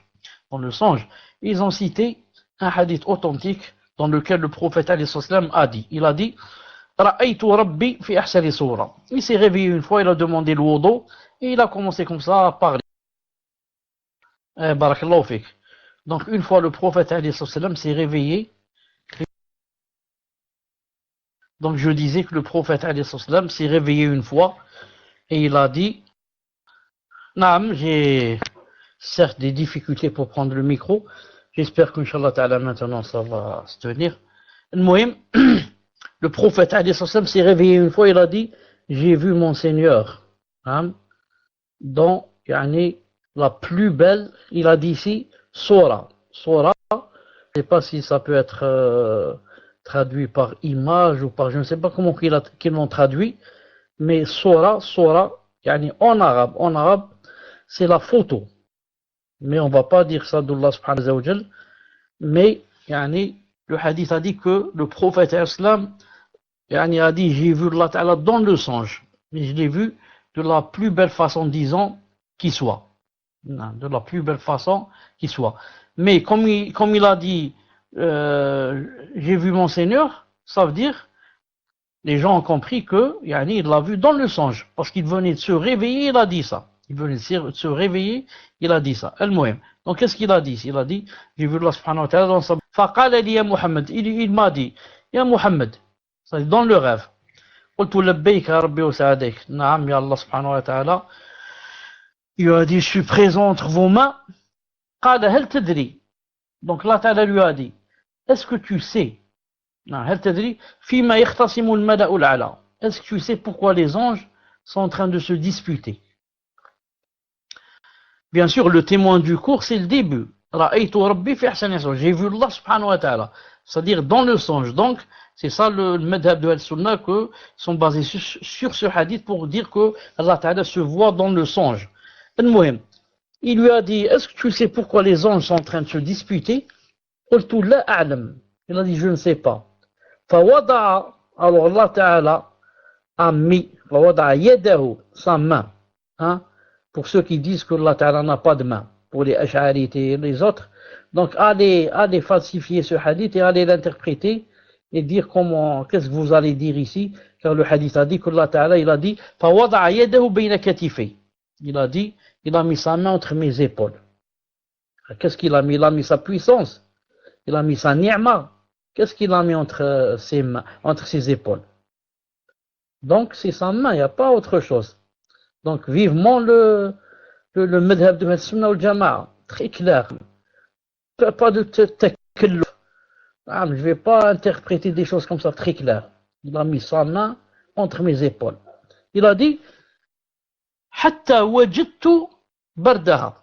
Dans le songe. Ils ont cité un hadith authentique dans lequel le prophète alayhi salam a dit. Il a dit Ra'aytu Rabbi fi ahsani sura. Il s'est réveillé une fois, il a demandé le wudu et il a commencé comme ça à parler. Barakallahu fik. Donc une fois le prophète alayhi salam s'est réveillé. Donc je disais que le prophète alayhi salam s'est réveillé une fois et il a dit Naam, j'ai certes des difficultés pour prendre le micro. J'espère qu'Inch'Allah Ta'ala maintenant ça va se tenir. Le prophète alayhi salam s'est réveillé une fois, il a dit j'ai vu mon Seigneur dans la plus belle, il a dit ici Sora. Sora, je ne sais pas si ça peut être traduit par image ou par je ne sais pas comment qu'ils l'ont traduit, mais Sora, en arabe, c'est la photo. Mais on ne va pas dire ça d'Allah subhanahu wa ta'ala. Mais le hadith a dit que le prophète islam a dit j'ai vu Allah Ta'ala dans le songe. Mais je l'ai vu de la plus belle façon, disons, qui soit. De la plus belle façon qui soit. Mais comme il a dit j'ai vu mon Seigneur, ça veut dire les gens ont compris que il l'a vu dans le songe. Parce qu'il venait de se réveiller, il a dit ça. Il venait de se réveiller, il a dit ça. Donc qu'est-ce qu'il a dit? Il a dit j'ai vu Allah subhanahu wa ta'ala dans sa... Faqala li ya Muhammad, il m'a dit ya Muhammad, c'est dans le rêve. قلت لبيك يا ربي وسعديك. نعم يا الله سبحانه وتعالى. Il a dit je suis présent entre vos mains. قال هل تدري. Donc Allah Ta'ala lui a dit est-ce que tu sais هل تدري فيما يختصم الملأ الأعلى. Est-ce que tu sais pourquoi les anges sont en train de se disputer? Bien sûr, le témoin du cours, c'est le début. رأيت ربي في أحسن صورة. J'ai vu Allah subhanahu wa ta'ala. C'est-à-dire dans le songe. Donc, c'est ça le madhab de Al-Sunnah que sont basés sur ce hadith pour dire que Allah Ta'ala se voit dans le songe. Il lui a dit, est-ce que tu sais pourquoi les anges sont en train de se disputer? قلت لا أعلم. Il a dit, je ne sais pas. فوضع, alors Allah Ta'ala a mis, فوضع يده, sa main. Pour ceux qui disent que Allah Ta'ala n'a pas de main, pour les ash'arites et les autres. Donc, allez falsifier ce hadith et allez l'interpréter et dire qu'est-ce que vous allez dire ici, car le hadith a dit qu'Allah Ta'ala, il a dit, فَوَضَعَ يَدَهُ بَيْنَ كَتِفَيْهِ. Il a dit, il a mis sa main entre mes épaules. Qu'est-ce qu'il a mis? Il a mis sa puissance. Il a mis sa ni'ma. Qu'est-ce qu'il a mis entre ses mains, entre ses épaules? Donc, c'est sa main, il n'y a pas autre chose. Donc, vivement le madhab de Sunnah wal Jama'a, très clair. Pas de takalluf. Je ne vais pas interpréter des choses comme ça, très clair. Il a mis sa main entre mes épaules. Il a dit, Hatta wajidtu bardaha.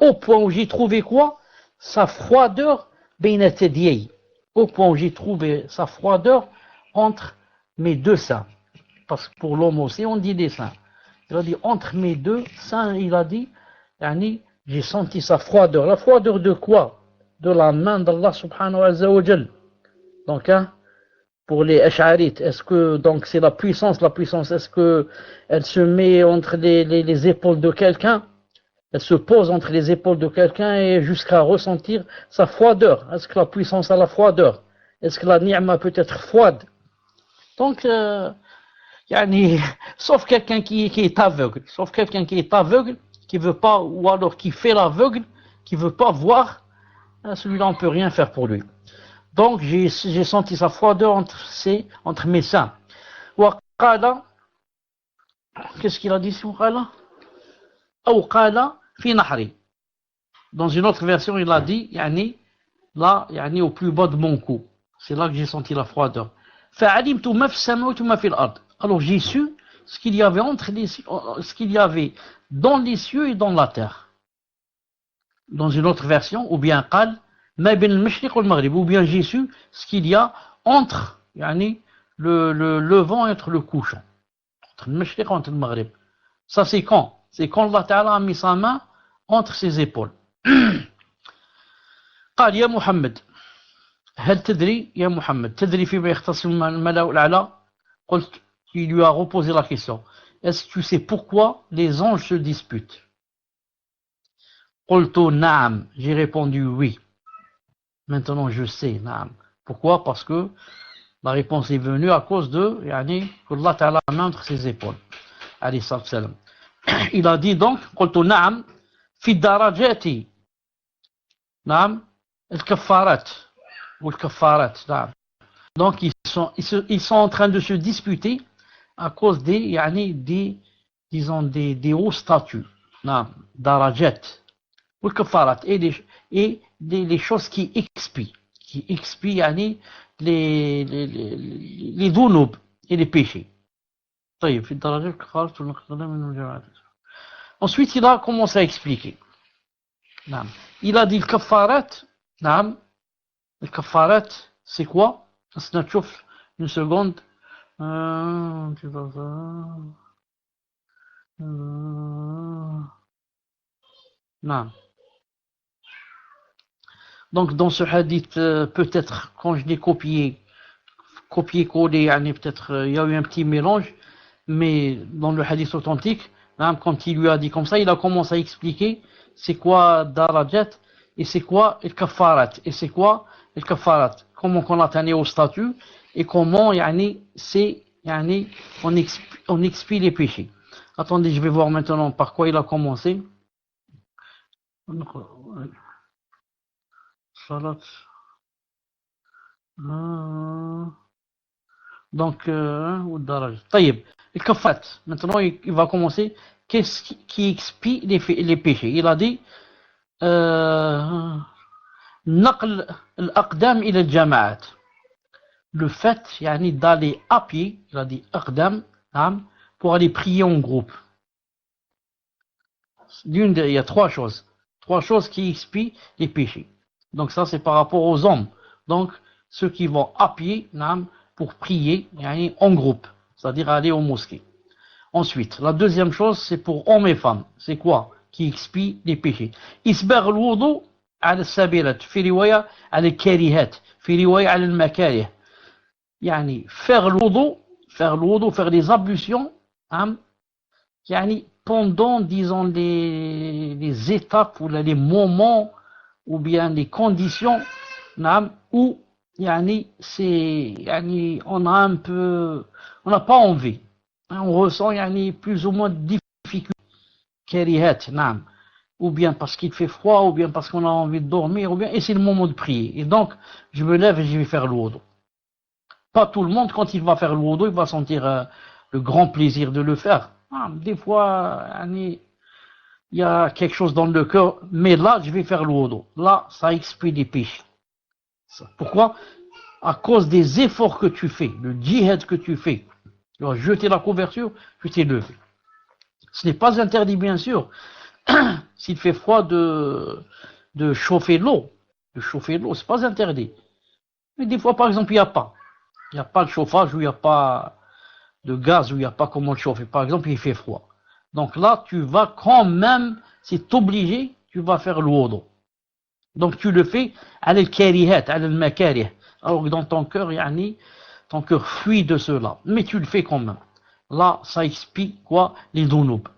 Au point où j'ai trouvé quoi? Sa froideur bayna tadiyay. au point où j'ai trouvé sa froideur entre mes deux seins. Parce que pour l'homme aussi, on dit des seins. Il a dit entre mes deux seins, il a dit, yani, j'ai senti sa froideur. La froideur de quoi? De la main d'Allah subhanahu wa ta'ala. Donc, hein, pour les Ash'arites, est-ce que donc c'est la puissance, est-ce que elle se met entre les épaules de quelqu'un? Elle se pose entre les épaules de quelqu'un et jusqu'à ressentir sa froideur. Est-ce que la puissance a la froideur? Est-ce que la ni'ma peut être froide? Donc, yani, sauf quelqu'un qui est aveugle, qui veut pas, ou alors qui fait l'aveugle, qui veut pas voir, celui-là on peut rien faire pour lui. Donc j'ai senti sa froideur entre mes seins. Wa qala, qu'est-ce qu'il a dit sur qala? Ou qala fi nahri. Dans une autre version, il a dit, yani, là, yani, au plus bas de mon cou. C'est là que j'ai senti la froideur. Fa'alimtu ma fi samawati wa ma fi al-ard. Alors j'ai su ce qu'il y avait ce qu'il y avait dans les cieux et dans la terre. Dans une autre version, ou bien qal ma bin al-mashriq wal maghrib, ou bien j'ai su ce qu'il y a entre, yani, le levant et entre le couchant. Entre le mashriq et entre le maghrib. Ça c'est quand? C'est quand Allah Ta'ala a mis sa main entre ses épaules. قال يا محمد هل تدري يا محمد تدري فيما يختصم الملأ الأعلى قلت. Il lui a reposé la question. Est-ce que tu sais pourquoi les anges se disputent? قلت نعم. J'ai répondu oui. Maintenant je sais. نعم. Pourquoi? Parce que la réponse est venue à cause de yani, que Allah Ta'ala a main entre ses épaules. Alayhi salam. Il a dit donc قلت نعم في الدرجات نعم الكفارات والكفارات نعم. Donc ils sont en train de se disputer à cause des disons des hauts statuts, darajat ou kafarat, et les choses qui expient yani, les dhunub et les péchés. Ensuite il a commencé à expliquer. Il a dit le kafarat, le kafarat c'est quoi? Une seconde. Non. Donc dans ce hadith, peut-être quand je l'ai copié-collé, peut-être il y a eu un petit mélange, mais dans le hadith authentique, quand il lui a dit comme ça, il a commencé à expliquer c'est quoi darajat et c'est quoi le kafarat et c'est quoi le kafarat, comment on atteint au statut et comment on expie les péchés. Attendez, je vais voir maintenant par quoi il a commencé. Salat. Donc, طيب, le kafarat. Maintenant, il va commencer. Qu'est-ce qui expie les péchés? Il a dit نقل الأقدام إلى الجماعات. Le fait d'aller à pied, il a dit aqdam, pour aller prier en groupe. Il y a trois choses qui expient les péchés. Donc ça c'est par rapport aux hommes. Donc ceux qui vont à pied pour prier en groupe, c'est-à-dire aller aux mosquées. Ensuite, la deuxième chose c'est pour hommes et femmes. C'est quoi qui expie les péchés? Isbagh al-wudu ala al-sabilat, fi riwaya ala al-karihat, fi riwaya ala al-makarih. Faire l'wudu, faire les ablutions, pendant, disons, les étapes ou les moments ou bien les conditions où on n'a pas envie, on ressent plus ou moins de difficultés, ou bien parce qu'il fait froid, ou bien parce qu'on a envie de dormir, ou bien et c'est le moment de prier. Et donc je me lève et je vais faire le wudu. Pas tout le monde, quand il va faire le wudu, il va sentir le grand plaisir de le faire. Des fois, il y a quelque chose dans le cœur, mais là, je vais faire le wudu. Là, ça expie les péchés. Pourquoi? À cause des efforts que tu fais, le djihad que tu fais. Tu vas jeter la couverture, tu t'es levé. Ce n'est pas interdit, bien sûr, s'il fait froid de chauffer l'eau. De chauffer l'eau, c'est pas interdit. Mais des fois, par exemple, il n'y a pas. Il n'y a pas de chauffage, ou il n'y a pas de gaz, ou il n'y a pas comment le chauffer. Par exemple, il fait froid. Donc là, tu vas quand même, c'est obligé, tu vas faire le wudu. Donc tu le fais à al-karihat, à al-makarih. Alors que dans ton cœur, ton cœur fuit de cela. Mais tu le fais quand même. Là, ça expie quoi? Les dounoubs.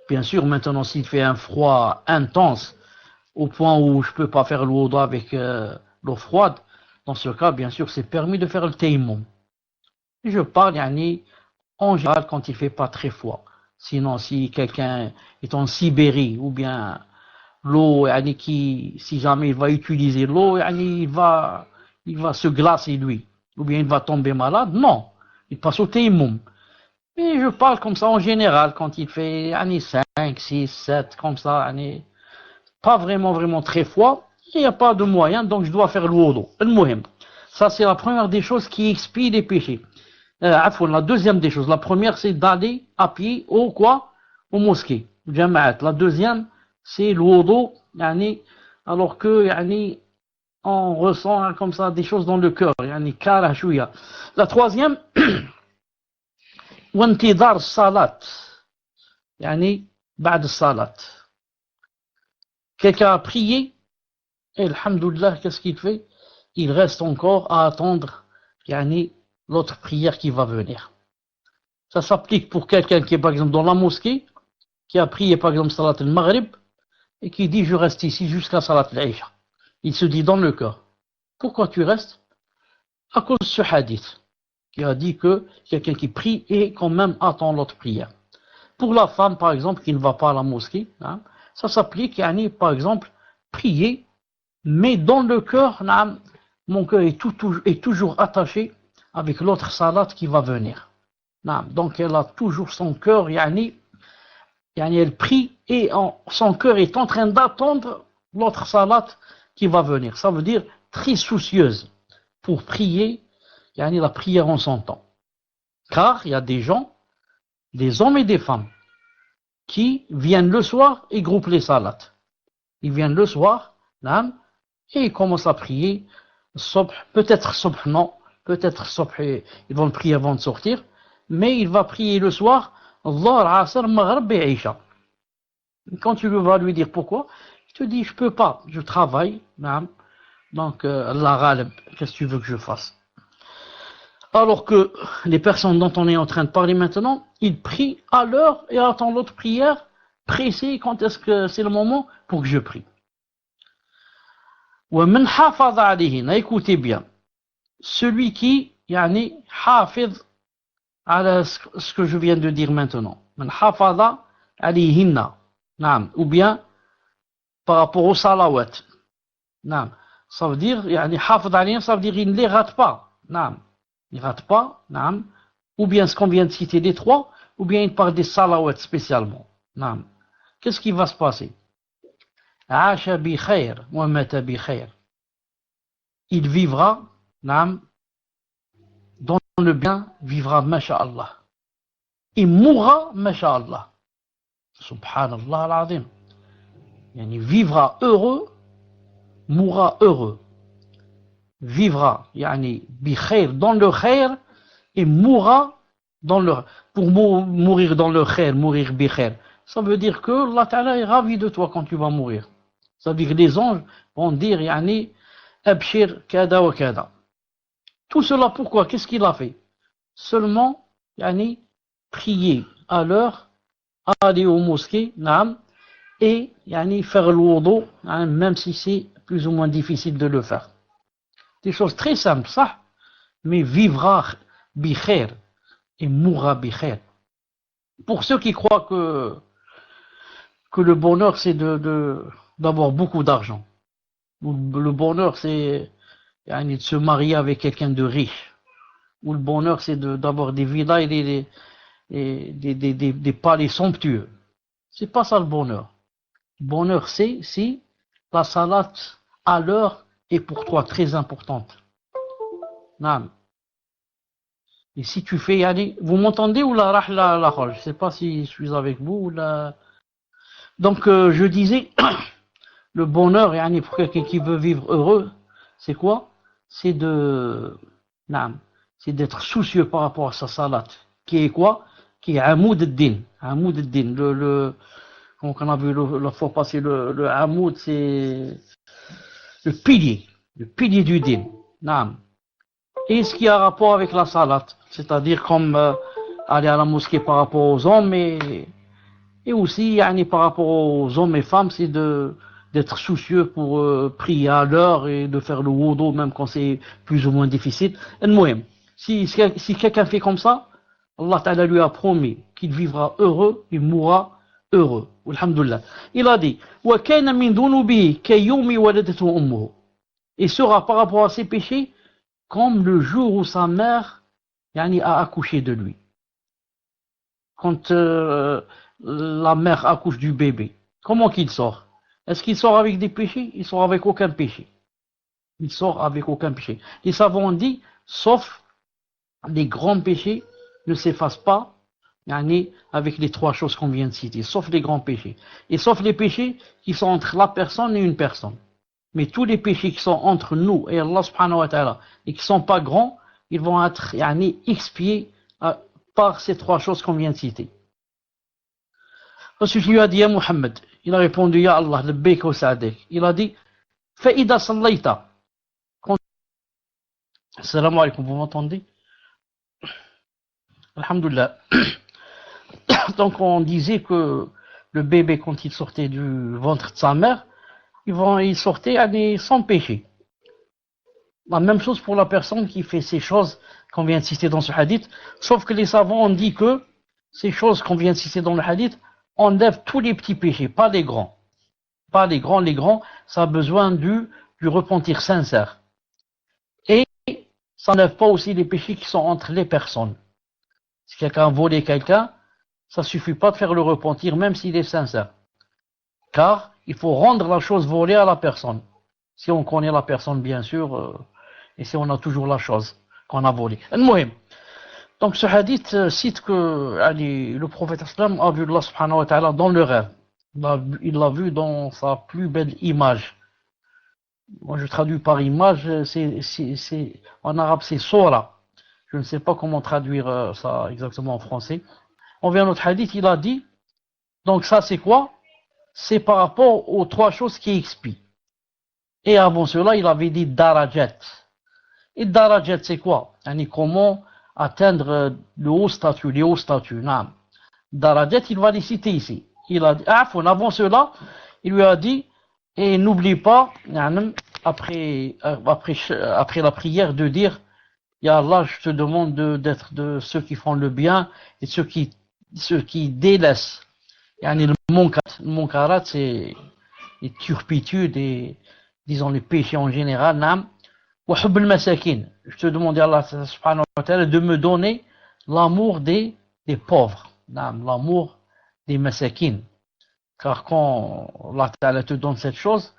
Bien sûr, maintenant, s'il fait un froid intense, au point où je ne peux pas faire le wudu avec l'eau froide, dans ce cas, bien sûr, c'est permis de faire le tayammum. Je parle, en général, quand il ne fait pas très froid. Sinon, si quelqu'un est en Sibérie, ou bien l'eau, si jamais il va utiliser l'eau, il va se glacer lui, ou bien il va tomber malade, non, il passe au tayammum. Mais je parle comme ça en général, quand il fait 5, 6, 7, comme ça, pas vraiment très froid, il n'y a pas de moyen, donc je dois faire le wudu. Ça, c'est la première des choses qui expie les péchés. La deuxième des choses, la première, c'est d'aller à pied au quoi? Au mosquée, jama'at. La deuxième, c'est le wudu, alors que, on ressent comme ça des choses dans le cœur, kara chouya. La troisième, وانتظار الصلاة بعد الصلاة. Quelqu'un a prié, et alhamdoulilah, qu'est-ce qu'il fait? Il reste encore à attendre l'autre prière qui va venir. Ça s'applique pour quelqu'un qui est par exemple dans la mosquée, qui a prié par exemple Salat al-Maghrib, et qui dit je reste ici jusqu'à Salat al-Isha. Il se dit dans le cœur, pourquoi tu restes? À cause de ce hadith, qui a dit que quelqu'un qui prie et quand même attend l'autre prière. Pour la femme par exemple qui ne va pas à la mosquée, ça s'applique, par exemple, prier, mais dans le cœur, mon cœur est toujours attaché avec l'autre salat qui va venir. Donc elle a toujours son cœur, elle prie et son cœur est en train d'attendre l'autre salat qui va venir. Ça veut dire très soucieuse pour prier, la prière en son temps. Car il y a des gens, des hommes et des femmes, qui viennent le soir et groupent les salats. Ils viennent le soir, et ils commencent à prier, peut-être subh, non, peut-être subh, ils vont le prier avant de sortir, mais il va prier le soir, Dhuhr, Asr, Maghrib et Isha. Quand tu vas lui dire pourquoi, il te dit, je peux pas, je travaille, donc, Allah ghalib, qu'est-ce que tu veux que je fasse? Alors que les personnes dont on est en train de parler maintenant, ils prient à l'heure et attendent l'autre prière, pressés quand est-ce que c'est le moment pour que je prie. وَمَنْ حَافَظَ عَلَيْهِنَّ, écoutez bien, celui qui, حافظ على ce que je viens de dire maintenant, من حافظ عليهن, ou bien par rapport au salawat, ça veut dire, حافظ عليهن, ça veut dire il ne les rate pas, il ne rate pas, ou bien ce qu'on vient de citer les trois, ou bien il parle des salawats spécialement. Qu'est-ce qui va se passer? Asha bi khair wa mata bi khair. Il vivra, dans le bien, vivra, masha'Allah. Il mourra, masha'Allah. Subhanallah al-azim. Vivra heureux, mourra heureux. Vivra, bi khair, dans le khair, et mourra dans le, pour mourir dans le khair, mourir bi khair. Ça veut dire que Allah Ta'ala est ravi de toi quand tu vas mourir. Ça veut dire que les anges vont dire, Abshir kada wa kada. Tout cela pourquoi? Qu'est-ce qu'il a fait? Seulement, prier à l'heure, aller au mosquée, et faire le wudu, même si c'est plus ou moins difficile de le faire. Des choses très simples, ça, mais vivra bi khair et mourra bi khair. Pour ceux qui croient que le bonheur c'est d'avoir beaucoup d'argent, ou le bonheur c'est de se marier avec quelqu'un de riche, ou le bonheur c'est d'avoir des villas et des palais somptueux. C'est pas ça le bonheur. Le bonheur c'est si la salat à l'heure est pour toi très importante. Et si tu fais, vous m'entendez ou la je sais pas si je suis avec vous ou la. Donc je disais, le bonheur, pour quelqu'un qui veut vivre heureux, c'est quoi? c'est c'est d'être soucieux par rapport à sa salat, qui est quoi? Qui est Amoud ad-Din. Amoud ad-Din. Comme on a vu la fois passée, le Amoud, c'est le pilier du Din. Naam. Et ce qui a rapport avec la salat, c'est-à-dire comme aller à la mosquée par rapport aux hommes et aussi par rapport aux hommes et femmes, c'est d'être soucieux pour prier à l'heure et de faire le wudu même quand c'est plus ou moins difficile. Si quelqu'un fait comme ça, Allah Ta'ala lui a promis qu'il vivra heureux, il mourra heureux. Alhamdulillah. Il a dit وَكَانَ مِن ذُنُوبِهِ كَيَوْمِ وَلَدَتْهُ أُمُّهُ. Et sera par rapport à ses péchés comme le jour où sa mère a accouché de lui. Quand la mère accouche du bébé, comment qu'il sort? Est-ce qu'il sort avec des péchés? Il sort avec aucun péché. Il sort avec aucun péché. Les savants ont dit, sauf les grands péchés ne s'effacent pas avec les trois choses qu'on vient de citer, sauf les grands péchés. Et sauf les péchés qui sont entre la personne et une personne. Mais tous les péchés qui sont entre nous et Allah subhanahu wa ta'ala et qui ne sont pas grands, ils vont être expiés par ces trois choses qu'on vient de citer. Ensuite, il lui a dit, ya Muhammad, il a répondu, ya Allah, labbayk wa sa'adak. Il a dit, fa'ida sallayta. Assalamu alaikum, vous m'entendez? Alhamdulillah. Donc on disait que le bébé, quand il sortait du ventre de sa mère, il sortait sans péché. La même chose pour la personne qui fait ces choses qu'on vient de citer dans ce hadith, sauf que les savants ont dit que ces choses qu'on vient de citer dans le hadith enlèvent tous les petits péchés, pas les grands. Pas les grands, ça a besoin du repentir sincère. Et ça n'enlève pas aussi les péchés qui sont entre les personnes. Si quelqu'un a volé quelqu'un, ça suffit pas de faire le repentir même s'il est sincère. Car il faut rendre la chose volée à la personne. Si on connaît la personne, bien sûr, et si on a toujours la chose qu'on a volée. Donc ce hadith cite que le prophète islam a vu Allah subhanahu wa ta'ala dans le rêve. Il l'a vu dans sa plus belle image. Moi je traduis par image, en arabe c'est sura. Je ne sais pas comment traduire ça exactement en français. On vient à notre hadith, il a dit, donc ça c'est quoi? C'est par rapport aux trois choses qui expient. Et avant cela, il avait dit darajat. Et darajat c'est quoi? Comment atteindre le haut statut, les hauts statuts. Darajat, il va les citer ici. Il a dit, avant cela, il lui a dit, et n'oublie pas, après la prière, de dire, Ya Allah, je te demande d'être de ceux qui font le bien et ceux qui délaissent. Le munkarat, c'est les turpitudes et, disons, les péchés en général. Wa hubb al-masakin. Je te demande, Allah subhanahu wa ta'ala, de me donner l'amour des pauvres. L'amour des masakin. Car quand Allah ta'ala te donne cette chose,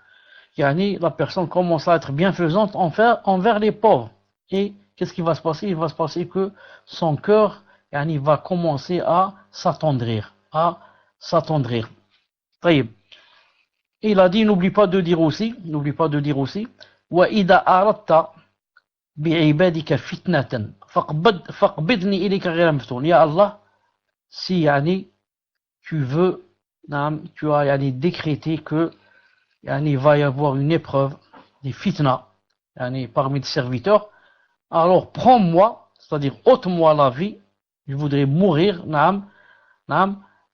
la personne commence à être bienfaisante envers les pauvres. Et qu'est-ce qui va se passer? Il va se passer que son cœur va commencer à s'attendrir. Et il a dit, n'oublie pas de dire aussi, wa ida aratta bi'ibadika fitnatan faqbidni ilayka ghayra maftoun. Ya Allah, si tu veux, tu as décrété que il va y avoir une épreuve, des fitna, parmi les serviteurs, alors prends-moi, c'est-à-dire ôte-moi la vie, je voudrais mourir,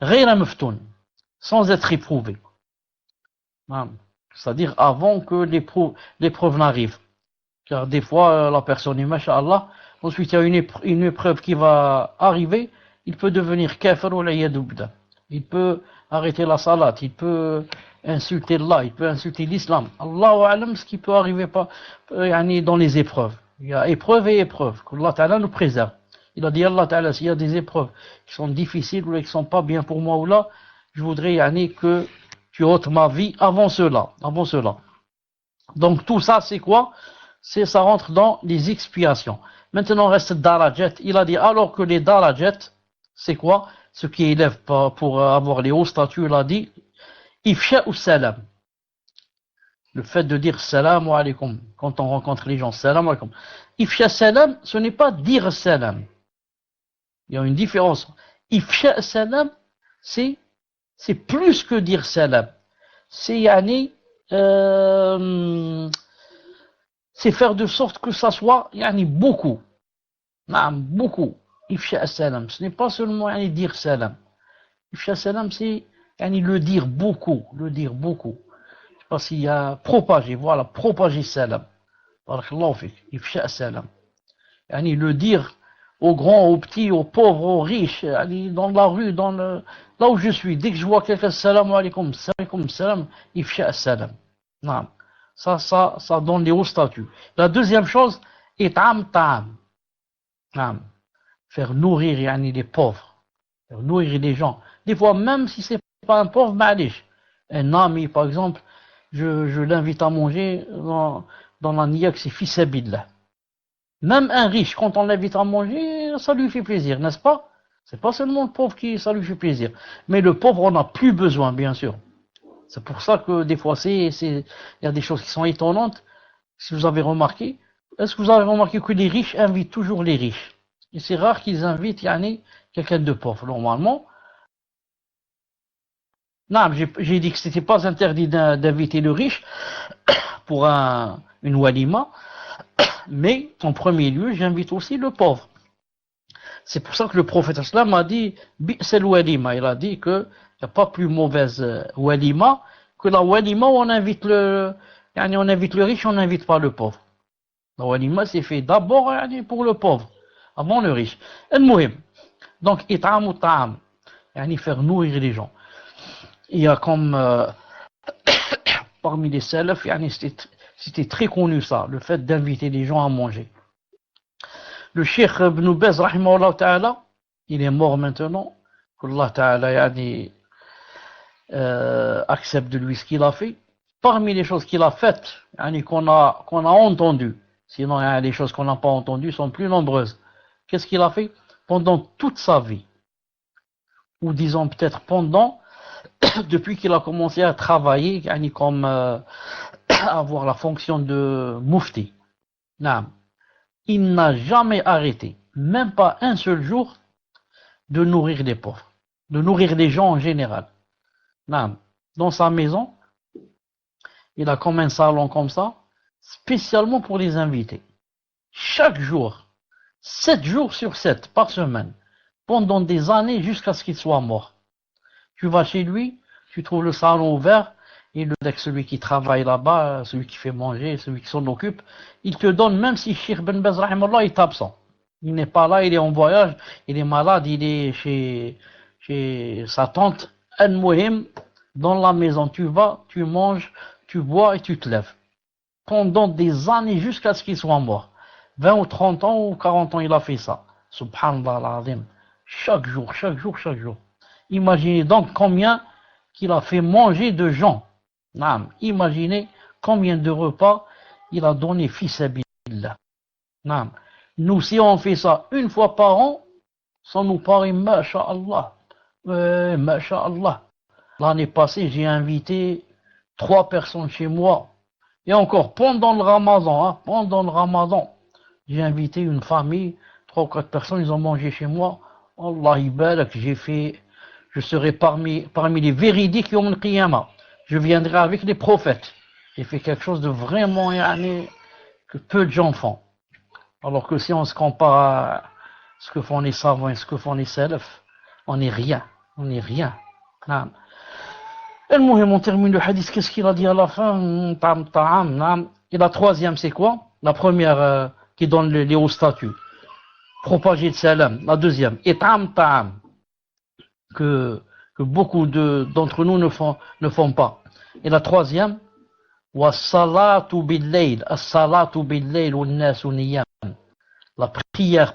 ghayra maftoun, sans être éprouvé. C'est-à-dire avant que l'épreuve n'arrive. Car des fois, la personne est masha'Allah, ensuite il y a une épreuve qui va arriver, il peut devenir kafir ou l'iyadubda. Il peut arrêter la salat, il peut insulter Allah, il peut insulter l'islam. Allahu a'lam, ce qui peut arriver dans les épreuves. Il y a épreuve et épreuve, que Allah Ta'ala nous préserve. Il a dit, Allah Ta'ala, s'il y a des épreuves qui sont difficiles ou qui ne sont pas bien pour moi ou là, je voudrais que tu ôtes ma vie avant cela. Donc tout ça, c'est quoi? Ça rentre dans les expiations. Maintenant reste darajat. Il a dit, alors que les darajat, c'est quoi? Ce qui élève pour avoir les hauts statuts, il a dit, ifsha ou salam. Le fait de dire salam alaikum quand on rencontre les gens, salam alaikum. Ifsha salam, ce n'est pas dire salam. Il y a une différence. Ifsha salam, c'est plus que dire salam. C'est yani, c'est faire de sorte que ça soit yani, beaucoup. Beaucoup. Ifsha salam. Ce n'est pas seulement yani, dire salam. Ifsha salam, c'est yani, le dire beaucoup. Le dire beaucoup. Je sais pas s'il y a propager. Voilà, propager salam. Barakallahu fik. Ifsha salam. Yani, le dire aux grands, aux petits, aux pauvres, aux riches, dans la rue, là où je suis. Dès que je vois quelqu'un, salam alaikum, salam, ifsha salam. Non. Ça donne les hauts statuts. La deuxième chose, it'am ta'am. Non. Faire nourrir yani, les pauvres. Faire nourrir les gens. Des fois, même si c'est pas un pauvre, ma'alish. Un ami, par exemple, je l'invite à manger dans la niya que c'est fissabillah. Même un riche, quand on l'invite à manger, ça lui fait plaisir, n'est-ce pas? C'est pas seulement le pauvre qui ça lui fait plaisir. Mais le pauvre, on n'a plus besoin, bien sûr. C'est pour ça que des fois, il y a des choses qui sont étonnantes. Si vous avez remarqué, est-ce que vous avez remarqué que les riches invitent toujours les riches? Et c'est rare qu'ils invitent, quelqu'un de pauvre, normalement. Non, j'ai dit que c'était pas interdit d'inviter le riche pour une walima. Mais, en premier lieu, j'invite aussi le pauvre. C'est pour ça que le prophète islam a dit, c'est le walima. Il a dit qu'il n'y a pas plus mauvaise walima que la walima où on invite le riche, on n'invite pas le pauvre. La walima, c'est fait d'abord pour le pauvre, avant le riche. Al-Muhim. Donc, it'am ou ta'am. Faire nourrir les gens. Il y a comme, parmi les salafs, c'était très connu ça, le fait d'inviter les gens à manger. Le Cheikh Ibn Baz, rahimahullah ta'ala, il est mort maintenant, qu'Allah ta'ala accepte de lui ce qu'il a fait. Parmi les choses qu'il a faites, qu'on a entendues, sinon les choses qu'on n'a pas entendues sont plus nombreuses. Qu'est-ce qu'il a fait? Pendant toute sa vie, ou disons peut-être depuis qu'il a commencé à travailler, comme avoir la fonction de mufti. Il n'a jamais arrêté, même pas un seul jour, de nourrir les pauvres, de nourrir les gens en général. Dans sa maison, il a comme un salon comme ça, spécialement pour les invités. Chaque jour, 7 jours sur 7 par semaine, pendant des années jusqu'à ce qu'il soit mort. Tu vas chez lui, tu trouves le salon ouvert, et celui qui travaille là-bas, celui qui fait manger, celui qui s'en occupe, il te donne, même si Cheikh Ben Baz rahimahullah est absent. Il n'est pas là, il est en voyage, il est malade, il est chez sa tante. Al-Muhim, dans la maison, tu vas, tu manges, tu bois et tu te lèves. Pendant des années jusqu'à ce qu'il soit mort. 20 ou 30 ans ou 40 ans, il a fait ça. Subhanallah al-Azim. Chaque jour. Imaginez donc combien qu'il a fait manger de gens. Imaginez combien de repas il a donné fils à billah. Nous, si on fait ça une fois par an, ça nous paraît masha'Allah. Masha'Allah. L'année passée, j'ai invité 3 personnes chez moi. Et encore, pendant le Ramadan, j'ai invité une famille, 3 ou 4 personnes, ils ont mangé chez moi. Allah ibarak, je serai parmi les véridiques yawm al-qiyamah. Je viendrai avec les prophètes. J'ai fait quelque chose de vraiment que peu de gens font. Alors que si on se compare à ce que font les savants et ce que font les salafs, on n'est rien. Al-Muhim, on termine le hadith. Qu'est-ce qu'il a dit à la fin? Et la troisième, c'est quoi? La première qui donne les hauts statuts. Propager le salam. La deuxième, it'am ta'am. Que beaucoup d'entre nous ne font pas. Et la troisième, was-salatu bil-layl, as-salatu bil-layl wan-nasu niyam. La prière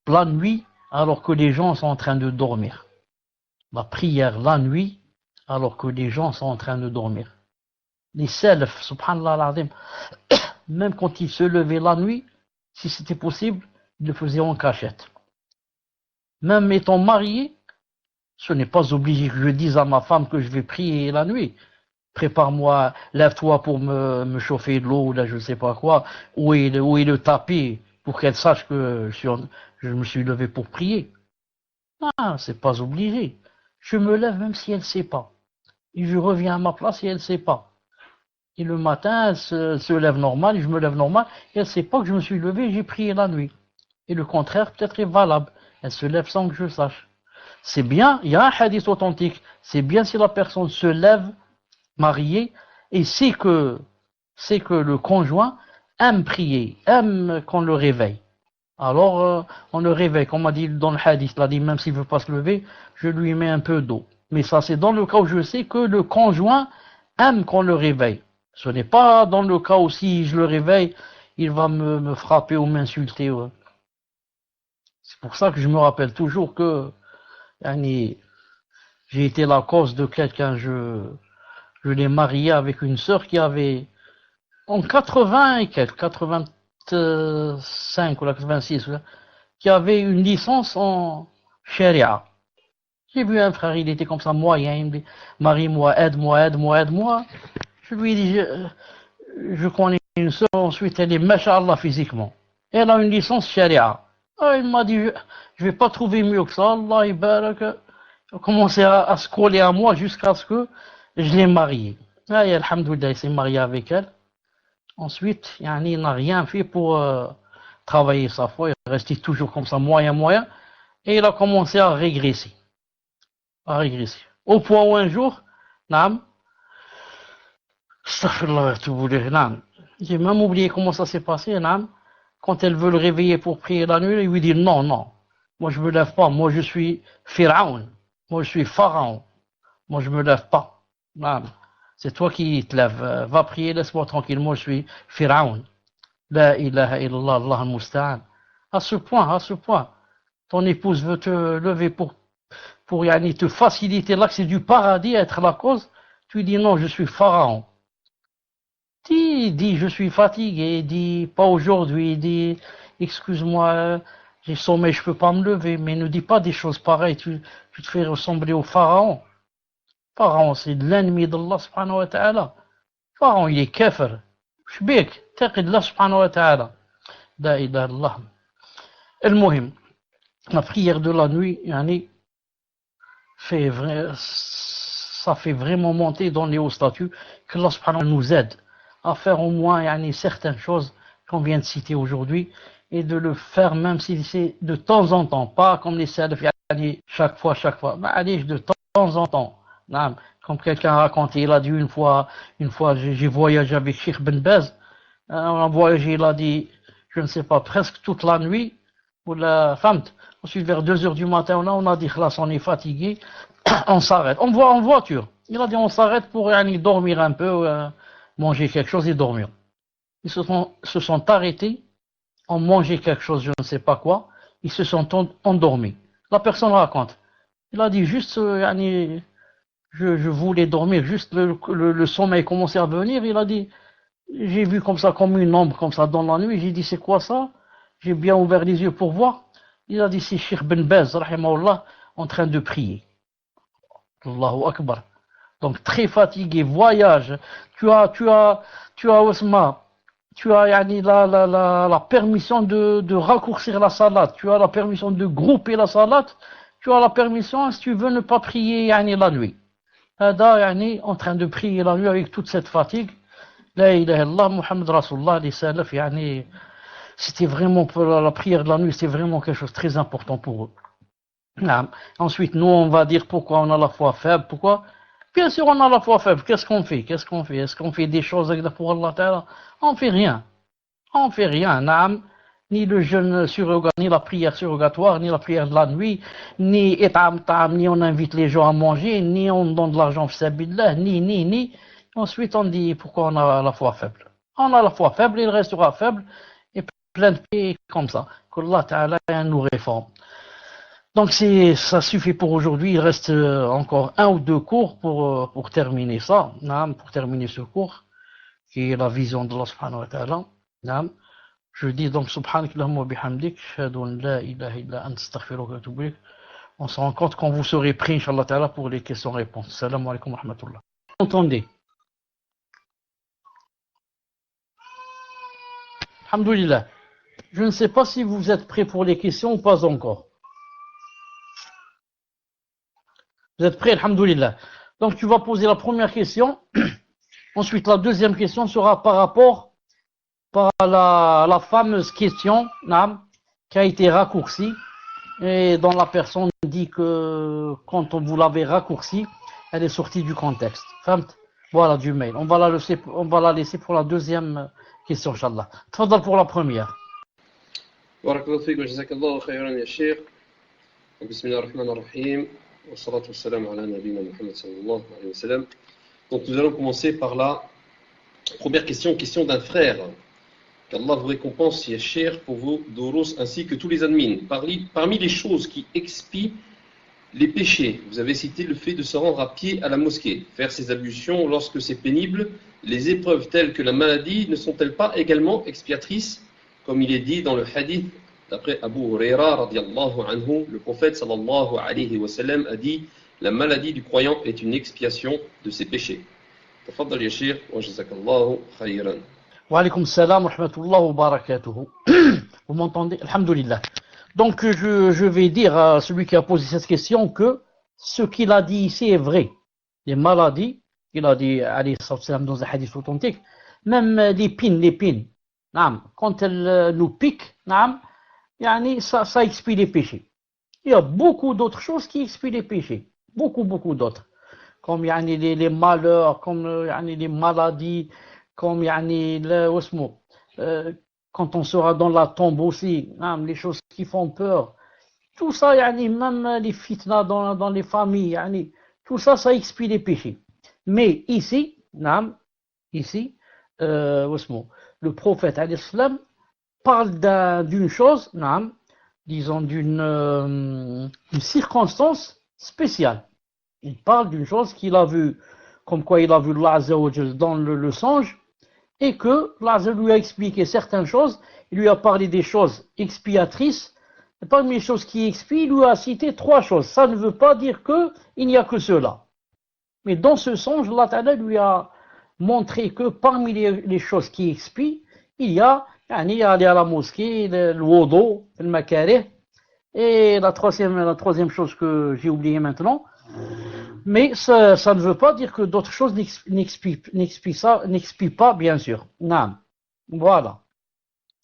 la nuit alors que les gens sont en train de dormir. La prière la nuit alors que les gens sont en train de dormir. Les salafs, subhanallah al-azim, même quand ils se levaient la nuit, si c'était possible, ils le faisaient en cachette. Même étant mariés, ce n'est pas obligé que je dise à ma femme que je vais prier la nuit. prépare-moi, lève-toi pour me chauffer de l'eau, là, je ne sais pas quoi, où est le tapis pour qu'elle sache que je me suis levé pour prier. Ah, c'est pas obligé. Je me lève même si elle ne sait pas. Et je reviens à ma place et elle ne sait pas. Et le matin, elle se lève normal, et je me lève normal, et elle ne sait pas que je me suis levé et j'ai prié la nuit. Et le contraire peut-être est valable. Elle se lève sans que je sache. C'est bien, il y a un hadith authentique, c'est bien si la personne se lève mariée et sait que le conjoint aime prier, aime qu'on le réveille. Alors, on le réveille, comme on a dit dans le hadith, il a dit même s'il ne veut pas se lever, je lui mets un peu d'eau. Mais ça, c'est dans le cas où je sais que le conjoint aime qu'on le réveille. Ce n'est pas dans le cas où si je le réveille, il va me frapper ou m'insulter. Ouais. C'est pour ça que je me rappelle toujours que yani, j'ai été la cause de quelqu'un, je l'ai marié avec une sœur qui avait en 80 et quelques, 85 ou 86, qui avait une licence en charia. J'ai vu un frère, il était comme ça, moyen, il me dit, marie-moi, aide-moi, aide-moi, aide-moi. Je lui ai dit, je connais une sœur, ensuite elle est masha'Allah physiquement. Elle a une licence charia. Ah, il m'a dit, je vais pas trouver mieux que ça, Allah il barak. Il a commencé à se coller à moi jusqu'à ce que je l'ai marié. Ah, et alhamdoulilah, il s'est marié avec elle. Ensuite, yani, il n'a rien fait pour travailler sa foi, il restait toujours comme ça, moyen, moyen. Et il a commencé à régresser. À régresser. Au point où un jour, Naam, j'ai même oublié comment ça s'est passé, Naam. Quand elle veut le réveiller pour prier la nuit, il lui dit non, non. Moi je me lève pas, moi je suis Pharaon. Moi je suis Pharaon. Moi je me lève pas. Naam. C'est toi qui te lèves. Va prier, laisse-moi tranquille. Moi je suis Pharaon. La ilaha illallah, Allah al-Musta'an. À ce point. Ton épouse veut te lever pour yani, te faciliter l'accès du paradis, être la cause. Tu dis non, je suis Pharaon. Dis, je suis fatigué. Dis, pas aujourd'hui. Dis, excuse-moi, j'ai sommeil, je peux pas me lever. Mais ne dis pas des choses pareilles. Tu te fais ressembler au Pharaon. Pharaon, c'est l'ennemi d'Allah subhanahu wa ta'ala. Pharaon, il est kafir. شبيك تقي الله سبحانه وتعالى لا إله إلا الله. المهم la prière de la nuit yani, ça fait vraiment monter dans les hauts statuts que Allah subhanahu wa ta'ala nous aide à faire au moins yani, certaines choses qu'on vient de citer aujourd'hui et de le faire même si c'est de temps en temps, pas comme les salafs yani, chaque fois, mais allez, de temps en temps. Comme quelqu'un a raconté, il a dit une fois j'ai voyagé avec Sheikh Ben Baz, on a voyagé, il a dit, je ne sais pas, presque toute la nuit, ou la femme, ensuite vers 2 heures du matin, on a dit, là, on est fatigué, on s'arrête, on voit en voiture, il a dit, on s'arrête pour dormir un peu, manger quelque chose et dormir. Ils se sont arrêtés, ont mangé quelque chose, je ne sais pas quoi, ils se sont endormis. La personne raconte, il a dit juste, je voulais dormir, juste le sommeil commençait à venir, il a dit, j'ai vu comme ça, comme une ombre, comme ça, dans la nuit, j'ai dit, c'est quoi ça? J'ai bien ouvert les yeux pour voir. Il a dit, c'est Cheikh Ben Baz, rahimahullah, en train de prier. Allahu Akbar. Donc, très fatigué, voyage, tu as, Osma, tu as yani, la permission de raccourcir la salade, tu as la permission de grouper la salade, tu as la permission, si tu veux, ne pas prier yani, la nuit. En train de prier la nuit avec toute cette fatigue. La ilaha illallah, Muhammad Rasulullah, les salaf, yani, c'était vraiment, pour la prière de la nuit, c'était vraiment quelque chose de très important pour eux. Ensuite, nous, on va dire pourquoi on a la foi faible, pourquoi? Bien sûr, on a la foi faible. Qu'est-ce qu'on fait? Est-ce qu'on fait des choses pour Allah Ta'ala? On fait rien. Ni le jeûne surrogatoire, ni la prière surrogatoire, ni la prière de la nuit, ni ni on invite les gens à manger, ni on donne de l'argent fisabilillah, ni. Ensuite, on dit pourquoi on a la foi faible. On a la foi faible, il restera faible, et plein de pays comme ça. Qu'Allah Ta'ala nous réforme. Donc ça suffit pour aujourd'hui, il reste encore 1 ou 2 cours pour terminer ça, pour terminer ce cours, qui est la vision de Allah subhanahu wa ta'ala. Je dis donc subhanakallahumma wa bihamdik, ashhadu an la ilaha illa anta astaghfiruka wa atubu ilayk. On se rend compte quand vous serez pris, Inch'Allah Ta'ala, pour les questions-réponses. Salam alaikum wa rahmatullah. Entendez. Alhamdulillah. Je ne sais pas si vous êtes prêts pour les questions ou pas encore. Vous êtes prêts, alhamdulillah. Donc tu vas poser la première question. Ensuite, la deuxième question sera par rapport à la fameuse question qui a été raccourcie. Et dont la personne dit que quand on vous l'avait raccourcie, elle est sortie du contexte. Voilà du mail. On va la laisser pour la deuxième question, Inch'Allah. Tfadal pour la première. Barakallahu fiik wa jazakallahu khayran ya Cheikh. Bismillahir rahmanir rahim. Wa salatu wa salam ala nabina Muhammad sallallahu alayhi wa sallam. Donc nous allons commencer par la première question d'un frère. Qu'Allah vous récompense, ya Cheikh, pour vos doros ainsi que tous les admins. Parmi les choses qui expient les péchés, vous avez cité le fait de se rendre à pied à la mosquée, faire ses ablutions lorsque c'est pénible. Les épreuves telles que la maladie ne sont-elles pas également expiatrices? Comme il est dit dans le hadith, d'après Abu Huraira radiallahu anhu, le prophète sallallahu alayhi wa sallam a dit: la maladie du croyant est une expiation de ses péchés. Tafaddal ya Cheikh, wa jazakallahu khayran. Wa alaykum salam wa rahmatullahi wa barakatuhu. Vous m'entendez? Alhamdulillah. Donc je vais dire à celui qui a posé cette question que ce qu'il a dit ici est vrai. Les maladies, il a dit alayhi salam dans un hadith authentique, même l'épine, quand elle nous pique, ça expie les péchés. Il y a beaucoup d'autres choses qui expient les péchés. Beaucoup d'autres. Comme les malheurs, comme les maladies, comme quand on sera dans la tombe aussi, les choses qui font peur. Tout ça, même les fitna dans les familles, tout ça, ça expie les péchés. Mais ici, le prophète al-Islam parle d'une chose, disons d'une circonstance spéciale. Il parle d'une chose qu'il a vue, comme quoi il a vu Allah Azza wa Jal dans le songe, et que Allah lui a expliqué certaines choses, il lui a parlé des choses expiatrices, et parmi les choses qui expient, il lui a cité 3 choses. Ça ne veut pas dire qu'il n'y a que cela. Mais dans ce songe, Allah Ta'ala lui a montré que parmi les choses qui expient, il y a aller à la mosquée, le wudu, le makarih, et la troisième chose que j'ai oublié maintenant. Mais ça ne veut pas dire que d'autres choses n'expient pas, bien sûr. Non. Voilà.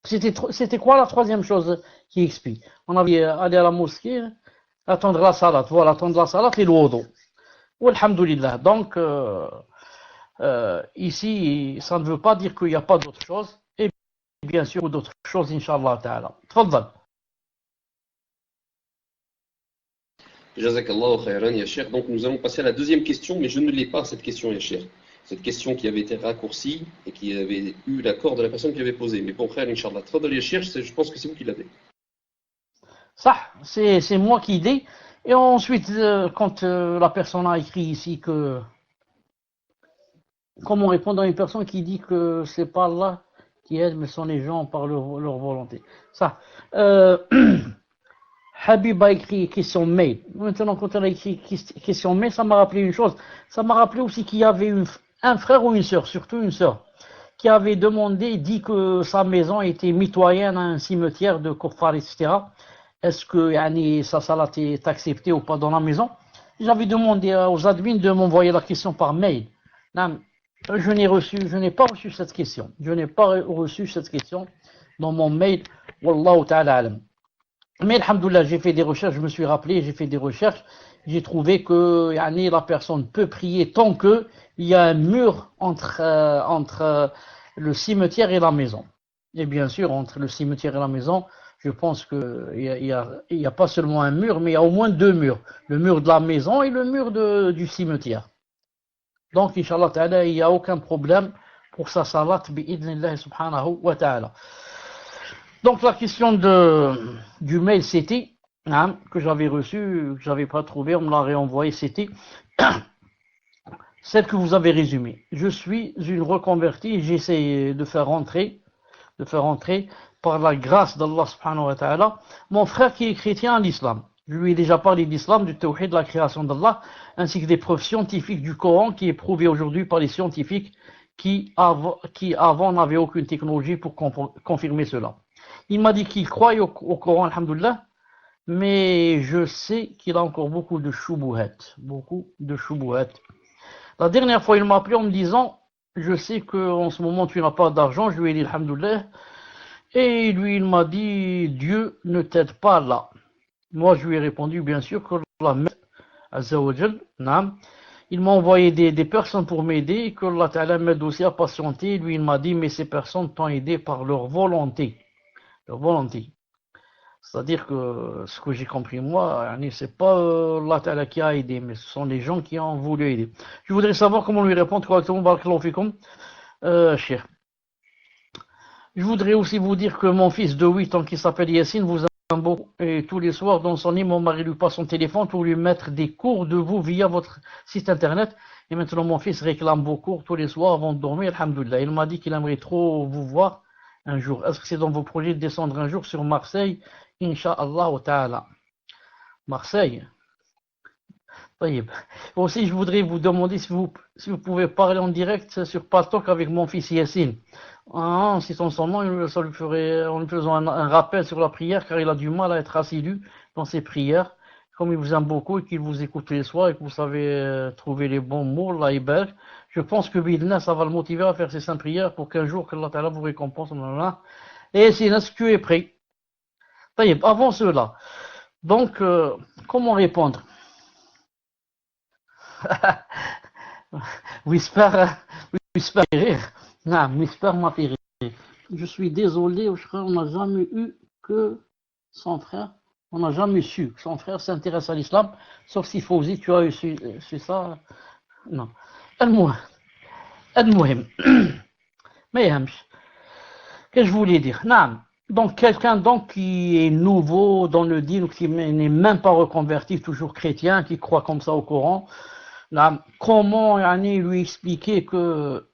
C'était quoi la troisième chose qui expie? On avait aller à la mosquée, attendre la salat. Voilà, attendre la salat et le wudu. Alhamdulillah. Donc, ici, ça ne veut pas dire qu'il n'y a pas d'autres choses. Et bien sûr, d'autres choses, Inch'Allah Ta'ala. Tfaddal. Jazakallahu khayran ya Cheikh. Donc nous allons passer à la deuxième question, mais je ne l'ai pas cette question ya Cheikh. Cette question qui avait été raccourcie et qui avait eu l'accord de la personne qui avait posé. Mais bon frère, Inch'Allah. Tfaddal ya Cheikh, je pense que c'est vous qui l'avez. Ça, c'est moi qui dis. Et ensuite, quand la personne a écrit ici que... Comment répondre à une personne qui dit que c'est pas Allah qui aide, mais ce sont les gens par leur volonté. Ça. Habib a écrit question mail. Maintenant, quand elle a écrit question mail, ça m'a rappelé une chose. Ça m'a rappelé aussi qu'il y avait un frère ou une sœur, surtout une sœur, qui avait dit que sa maison était mitoyenne à un cimetière de Kuffar, etc. Est-ce que sa salat est acceptée ou pas dans la maison? J'avais demandé aux admins de m'envoyer la question par mail. Je n'ai pas reçu cette question. Je n'ai pas reçu cette question dans mon mail. Wallahu ta'ala alam. Mais alhamdoulilah, j'ai fait des recherches, je me suis rappelé, j'ai fait des recherches, j'ai trouvé que la personne peut prier tant que il y a un mur entre le cimetière et la maison. Et bien sûr, entre le cimetière et la maison, je pense qu'il y a pas seulement un mur, mais il y a au moins 2 murs. Le mur de la maison et le mur du cimetière. Donc, Inch'Allah Ta'ala, il n'y a aucun problème pour sa salat, bi'idnillah subhanahu wa ta'ala. Donc la question du mail, c'était, que j'avais reçu, que j'avais pas trouvé, on me l'a réenvoyé, c'était celle que vous avez résumée. Je suis une reconvertie, j'essaie de faire rentrer par la grâce d'Allah subhanahu wa ta'ala, mon frère qui est chrétien à l'islam. Je lui ai déjà parlé de l'islam, du tawhid, de la création d'Allah, ainsi que des preuves scientifiques du Coran qui est prouvé aujourd'hui par les scientifiques qui avant n'avaient aucune technologie pour confirmer cela. Il m'a dit qu'il croit au Coran, alhamdoulilah, mais je sais qu'il a encore beaucoup de shubuhat. La dernière fois, il m'a appelé en me disant, je sais qu'en ce moment tu n'as pas d'argent, je lui ai dit alhamdoulilah, et lui il m'a dit, Dieu ne t'aide pas là. Moi je lui ai répondu, bien sûr que Allah m'aide, Azza wa Jal, naam. Il m'a envoyé des personnes pour m'aider, que Allah Ta'ala m'aide aussi à patienter. Lui il m'a dit, mais ces personnes t'ont aidé par leur volonté. C'est-à-dire que ce que j'ai compris moi, c'est pas Allah Ta'ala qui a aidé, mais ce sont les gens qui ont voulu aider. Je voudrais savoir comment lui répondre correctement, barakallahu fikum, Cheikh. Je voudrais aussi vous dire que mon fils de 8 ans qui s'appelle Yassine vous aime beaucoup. Et tous les soirs dans son lit, mon mari lui passe son téléphone pour lui mettre des cours de vous via votre site internet. Et maintenant mon fils réclame vos cours tous les soirs avant de dormir, alhamdoulilah. Il m'a dit qu'il aimerait trop vous voir un jour. Est-ce que c'est dans vos projets de descendre un jour sur Marseille, Inch'Allah ta'ala. Marseille. Aussi, je voudrais vous demander si vous pouvez parler en direct sur Paltalk avec mon fils Yassine. En citant son nom, ça lui ferait, en lui faisant un rappel sur la prière, car il a du mal à être assidu dans ses prières. Comme il vous aime beaucoup et qu'il vous écoute les soirs et que vous savez trouver les bons mots, là, je pense que Bidna, ça va le motiver à faire ses saintes prières pour qu'un jour, que Allah Ta'ala vous récompense. Et si est-ce que tu es prêt? Avant cela, donc, comment répondre? Whisper rire. Non, Whisper m'a fait rire. Je suis désolé, on n'a jamais eu que son frère. On n'a jamais su que son frère s'intéresse à l'islam, sauf si Fawzi, tu as eu su ça. Non. المهم ما يهمش. Qu'est-ce que je voulais dire? Non. Donc quelqu'un donc qui est nouveau dans le dîn, qui n'est même pas reconverti, toujours chrétien, qui croit comme ça au Coran, là, comment lui expliquer que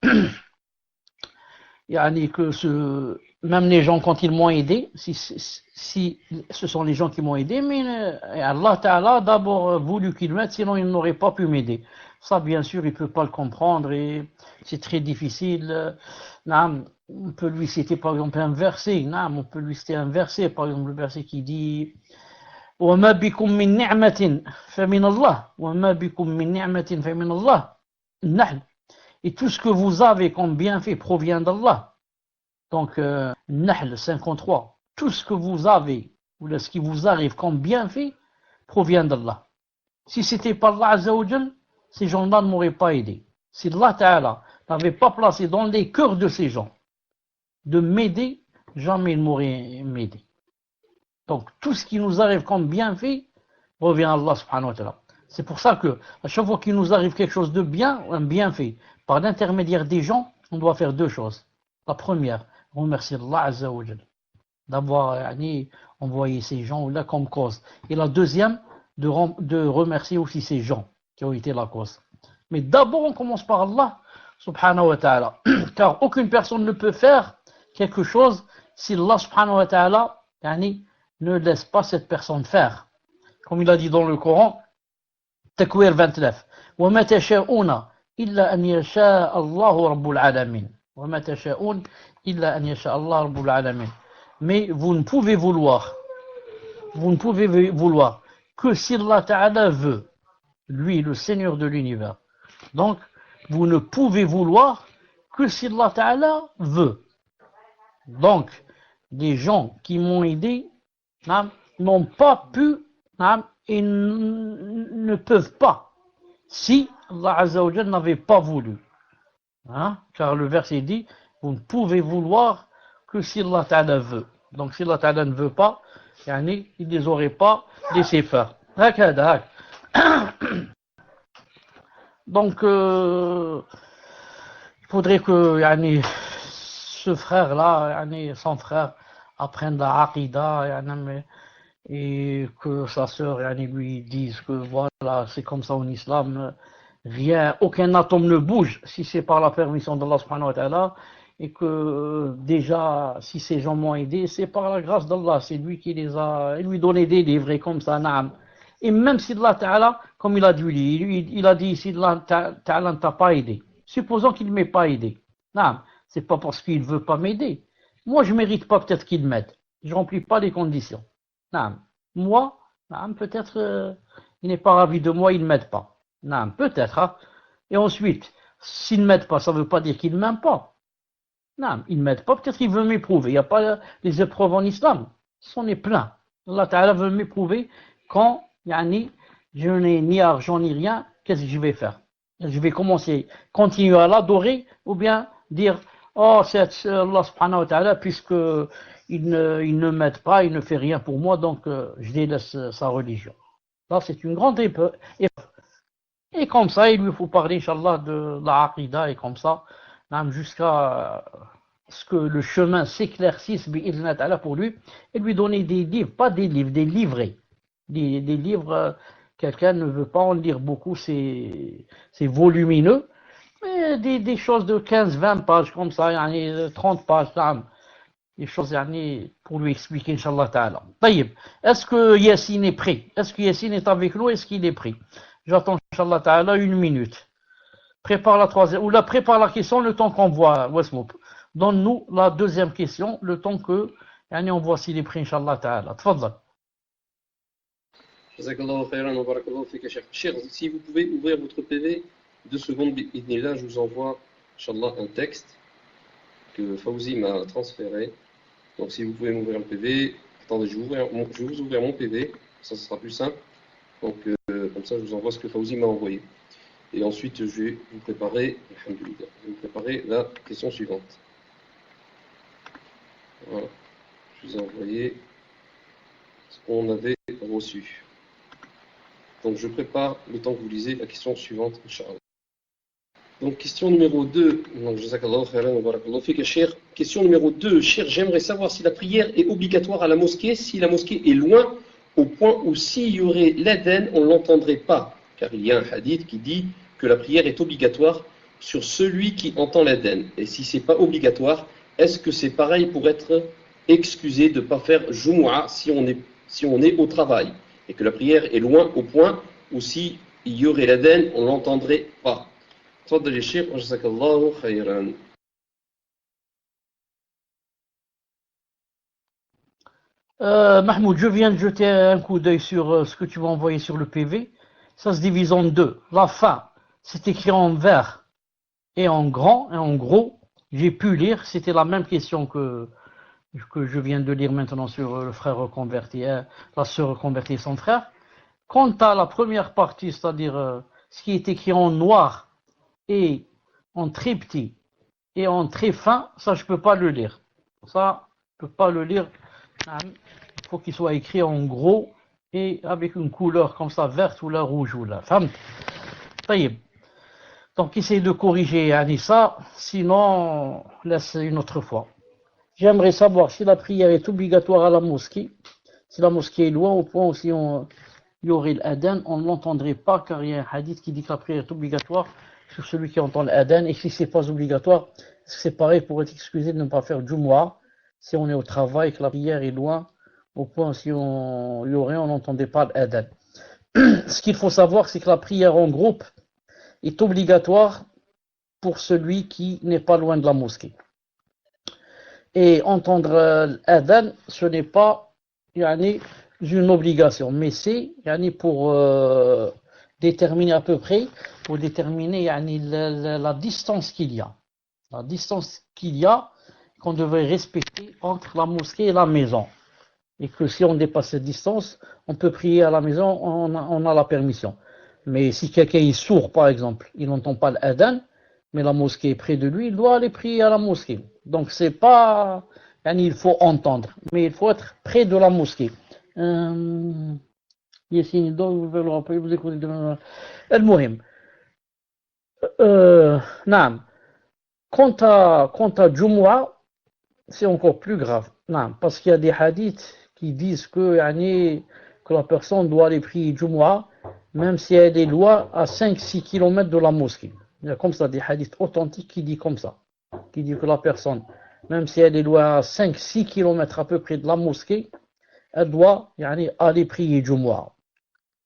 même les gens quand ils m'ont aidé, si ce sont les gens qui m'ont aidé, mais Allah Ta'ala a d'abord voulu qu'ils m'aident, sinon ils n'auraient pas pu m'aider. Ça bien sûr il ne peut pas le comprendre et c'est très difficile. On peut lui citer par exemple un verset, par exemple le verset qui dit وَمَا بِكُم مِّن نِعْمَةٍ فَمِنَ اللَّهِ وَمَا بِكُم مِّن نِعْمَةٍ فَمِنَ اللَّهِ النحل. Et tout ce que vous avez comme bienfait provient d'Allah. Donc, Nahl 53, tout ce que vous avez, ou ce qui vous arrive comme bienfait, provient d'Allah. Si c'était pas Allah Azza wa Jal, ces gens-là ne m'auraient pas aidé. Si Allah Ta'ala n'avait pas placé dans les cœurs de ces gens de m'aider, jamais ils m'auraient aidé. Donc, tout ce qui nous arrive comme bienfait, revient à Allah subhanahu wa ta'ala. C'est pour ça que, à chaque fois qu'il nous arrive quelque chose de bien, un bienfait, par l'intermédiaire des gens, on doit faire deux choses. La première, remercier Allah Azza wa Jal d'avoir envoyé ces gens-là comme cause. Et la deuxième, de remercier aussi ces gens qui ont été la cause. Mais d'abord, on commence par Allah subhanahu wa ta'ala. Car aucune personne ne peut faire quelque chose si Allah subhanahu wa ta'ala ne laisse pas cette personne faire. Comme il a dit dans le Coran, Takwir 29, وَمَا تَشَاءُونَ إِلَّا أَنْ يَشَاءَ اللَّهُ رَبُّ الْعَالَمِينَ وَمَا تَشَاءُونَ إِلَّا أَنْ يَشَاءَ اللَّهُ رَبُّ الْعَالَمِينَ. Mais vous ne pouvez vouloir que si Allah Ta'ala veut, lui le Seigneur de l'univers. Donc, vous ne pouvez vouloir que si Allah Ta'ala veut. Donc, les gens qui m'ont aidé n'ont pas pu et ne peuvent pas si Allah Azza wa Jal n'avait pas voulu. Car le verset dit, vous ne pouvez vouloir que si Allah Ta'ala veut. Donc si Allah Ta'ala ne veut pas, il ne les aurait pas laissé faire. Donc il faudrait que ce frère-là, son frère, apprenne la Aqidah, et que sa sœur lui dise que voilà, c'est comme ça en islam, aucun atome ne bouge si c'est par la permission d'Allah subhanahu wa ta'ala, et que déjà, si ces gens m'ont aidé, c'est par la grâce d'Allah, c'est lui qui les a, il lui donné des livres, et comme ça, naam. Et même si Allah ta'ala, comme il a dit, il a dit, si Allah ta'ala ne t'a pas aidé, supposons qu'il ne m'ait pas aidé, Non, c'est pas parce qu'il veut pas m'aider. Moi, je mérite pas peut-être qu'il m'aide. Je remplis pas les conditions. Non, moi, non, peut-être il n'est pas ravi de moi, il m'aide pas. Non, peut-être. Hein. Et ensuite, s'il m'aide pas, ça veut pas dire qu'il m'aime pas. Non, il m'aide pas, peut-être qu'il veut m'éprouver. Il n'y a pas les épreuves en islam. C'en est plein. Allah Ta'ala veut m'éprouver quand, yani, je n'ai ni argent ni rien, qu'est-ce que je vais faire? Je vais continuer à l'adorer ou bien dire, oh, c'est Allah subhanahu wa ta'ala, puisque il ne m'aide pas, il ne fait rien pour moi, donc je délaisse sa religion. Là, c'est une grande épreuve. Et comme ça, il lui faut parler, Inch'Allah, de la Aqidah et comme ça, jusqu'à ce que le chemin s'éclaircisse pour lui et lui donner des livres, pas des livres, des livrets. Des livres, quelqu'un ne veut pas en lire beaucoup, c'est volumineux, mais des choses de 15-20 pages comme ça, 30 pages, des choses pour lui expliquer, Inch'Allah Ta'ala. Taïb, est-ce que Yassine est prêt? Est-ce que Yassine est avec nous? Est-ce qu'il est prêt? J'attends, Inch'Allah Ta'ala, 1 minute. Prépare la troisième, ou prépare la question le temps qu'on voit Westmoup. Donne-nous la deuxième question, le temps que on voit s'il est prêt, Inch'Allah Ta'ala. Tfadal. Jazakallahu khairan wa barakallahu fika Cheikh. Cheikh, si vous pouvez ouvrir votre PV, 2 secondes, là, je vous envoie, Inch'Allah, un texte que Fawzi m'a transféré. Donc si vous pouvez m'ouvrir le PV, attendez, je vais vous ouvrir mon PV, ça sera plus simple. Donc comme ça, je vous envoie ce que Fawzi m'a envoyé. Et ensuite, je vais vous préparer, la question suivante. Voilà, je vous ai envoyé ce qu'on avait reçu. Donc je prépare le temps que vous lisez la question suivante, Inch'Allah. Donc question numéro 2, donc jazakallahu khairan wa barakallahu fika Cheikh. Question numéro 2, Cheikh, j'aimerais savoir si la prière est obligatoire à la mosquée, si la mosquée est loin, au point où s'il y aurait l'adhan, on ne l'entendrait pas. Car il y a un hadith qui dit que la prière est obligatoire sur celui qui entend l'adhan. Et si ce n'est pas obligatoire, est-ce que c'est pareil pour être excusé de ne pas faire Jumu'ah si on est au travail et que la prière est loin au point où s'il y aurait l'adhan, on ne l'entendrait pas. تفضل يا شيخ وجزاك الله خيرا. Mahmoud, je viens de jeter un coup d'œil sur ce que tu m'as envoyé sur le PV. Ça se divise en deux. La fin, c'est écrit en vert et en grand et en gros. J'ai pu lire, c'était la même question que je viens de lire maintenant sur le frère reconverti, la sœur reconvertie et son frère. Quant à la première partie, c'est-à-dire ce qui est écrit en noir et en très petit et en très fin, ça je peux pas le lire. Ça, je peux pas le lire. Il faut qu'il soit écrit en gros et avec une couleur comme ça, verte ou la rouge ou la femme. Donc essayez de corriger ça, sinon laisse une autre fois. J'aimerais savoir si la prière est obligatoire à la mosquée, si la mosquée est loin au point où si il y aurait l'adhan, on ne l'entendrait pas car il y a un hadith qui dit que la prière est obligatoire sur celui qui entend l'adhan, et si c'est pas obligatoire, c'est pareil pour être excusé de ne pas faire Jumu'ah si on est au travail et que la prière est loin au point où si on y aurait, on n'entendait pas l'adhan. Ce qu'il faut savoir, c'est que la prière en groupe est obligatoire pour celui qui n'est pas loin de la mosquée. Et entendre l'adhan, ce n'est pas une obligation, mais c'est pour déterminer à peu près, pour déterminer la distance qu'il y a. La distance qu'il y a qu'on devrait respecter entre la mosquée et la maison. Et que si on dépasse cette distance, on peut prier à la maison, on a la permission. Mais si quelqu'un est sourd, par exemple, il n'entend pas l'adhan, mais la mosquée est près de lui, il doit aller prier à la mosquée. Donc c'est pas, il faut entendre, mais il faut être près de la mosquée. Yassine, vous écoutez de المهم. Naam. Quant à Jumu'ah, c'est encore plus grave. Naam, parce qu'il y a des hadiths qui disent que la personne doit aller prier Jumu'ah, même si elle est loin à 5-6 km de la mosquée. Il y a comme ça des hadiths authentiques qui disent comme ça. Qui dit que la personne, même si elle est loin à 5-6 km à peu près de la mosquée, elle doit aller prier Jumu'ah.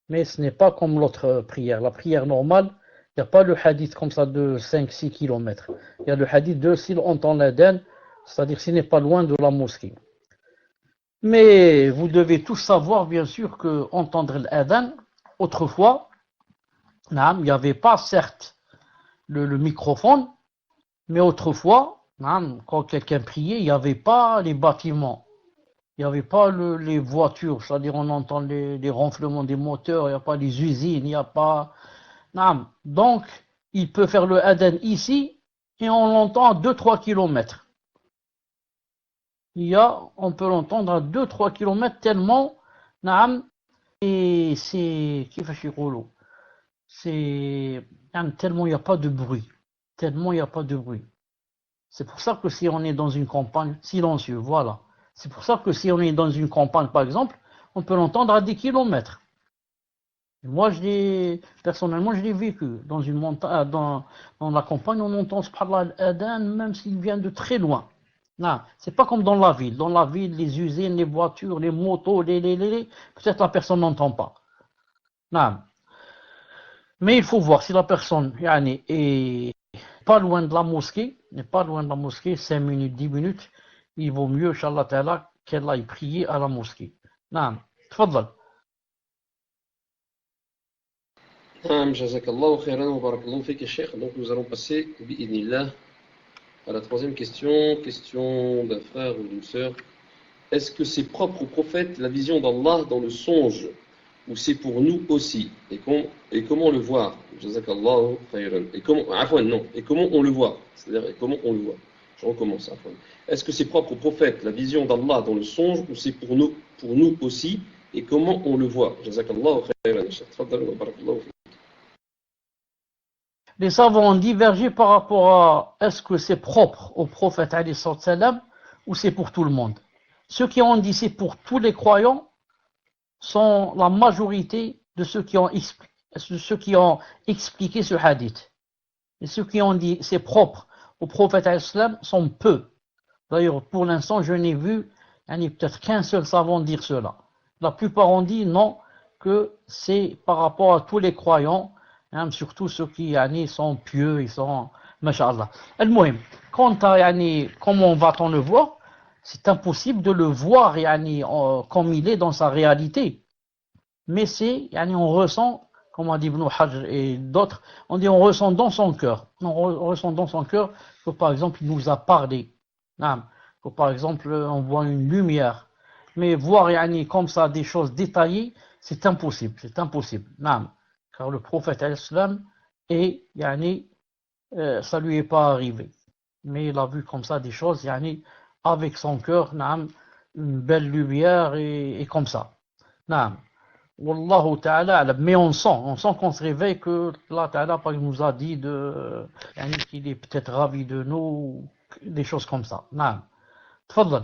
Mais ce n'est pas comme l'autre prière. La prière normale, Il n'y a pas le hadith comme ça de 5-6 kilomètres. Il y a le hadith de s'il entend l'adhan, c'est-à-dire s'il n'est pas loin de la mosquée. Mais vous devez tous savoir, bien sûr, que entendre l'adhan, autrefois, il n'y avait pas, certes, le microphone, mais autrefois, quand quelqu'un priait, il n'y avait pas les bâtiments, il n'y avait pas les voitures, c'est-à-dire on entend les ronflements des moteurs, il n'y a pas les usines, il n'y a pas... Donc, il peut faire le adhan ici, et on l'entend à 2-3 kilomètres. On peut l'entendre à 2-3 kilomètres tellement, et c'est, tellement il n'y a pas de bruit. Tellement il n'y a pas de bruit. C'est pour ça que si on est dans une campagne, silencieux, voilà. C'est pour ça que si on est dans une campagne, par exemple, on peut l'entendre à des kilomètres. Moi, personnellement, je l'ai vécu. Dans une montagne, dans la campagne, on entend subhanallah l'adhan, même s'il vient de très loin. Non, c'est pas comme dans la ville. Dans la ville, les usines, les voitures, les motos, peut-être la personne n'entend pas. Non. Mais il faut voir si la personne est pas loin de la mosquée, n'est pas loin de la mosquée, 5 minutes, 10 minutes, il vaut mieux, Inch'Allah Ta'ala, qu'elle aille prier à la mosquée. Non. Tfadal. Jazakallahu khairan wa barakallahu fik, Cheikh. Donc nous allons passer, bi'idnillah, à la troisième question. Question d'un frère ou d'une sœur. Est-ce que c'est propre au prophète la vision d'Allah dans le songe, ou c'est pour nous aussi? Et comment le voir? Jazakallahu khairan. Et comment on le voit? C'est-à-dire, et comment on le voit? Je recommence. Est-ce que c'est propre au prophète la vision d'Allah dans le songe, ou c'est pour nous aussi? Et comment on le voit? Jazakallahu khairan. Tfaddal wa barakallahu fik. Les savants ont divergé par rapport à est-ce que c'est propre au prophète alayhi salam ou c'est pour tout le monde. Ceux qui ont dit c'est pour tous les croyants sont la majorité de ceux qui ont expliqué ce hadith. Et ceux qui ont dit c'est propre au prophète alayhi salam sont peu. D'ailleurs, pour l'instant, je n'ai vu peut-être qu'un seul savant dire cela. La plupart ont dit non, que c'est par rapport à tous les croyants, surtout ceux qui sont pieux, ils sont, masha'Allah. Al-Muhim, quant à comment va-t-on le voir, c'est impossible de le voir comme il est dans sa réalité. Mais c'est, on ressent, comme a dit Ibn Hajj et d'autres, on ressent dans son cœur. On ressent dans son cœur que par exemple il nous a parlé. Que par exemple on voit une lumière. Mais voir comme ça des choses détaillées, c'est impossible. C'est impossible. Car le prophète al-Islam ça lui est pas arrivé. Mais il a vu comme ça des choses, avec son cœur, une belle lumière et comme ça. Wallahu ta'ala, mais on sent qu'on se réveille que Allah ta'ala nous a dit qu'il est peut-être ravi de nous, des choses comme ça. Tfaddal.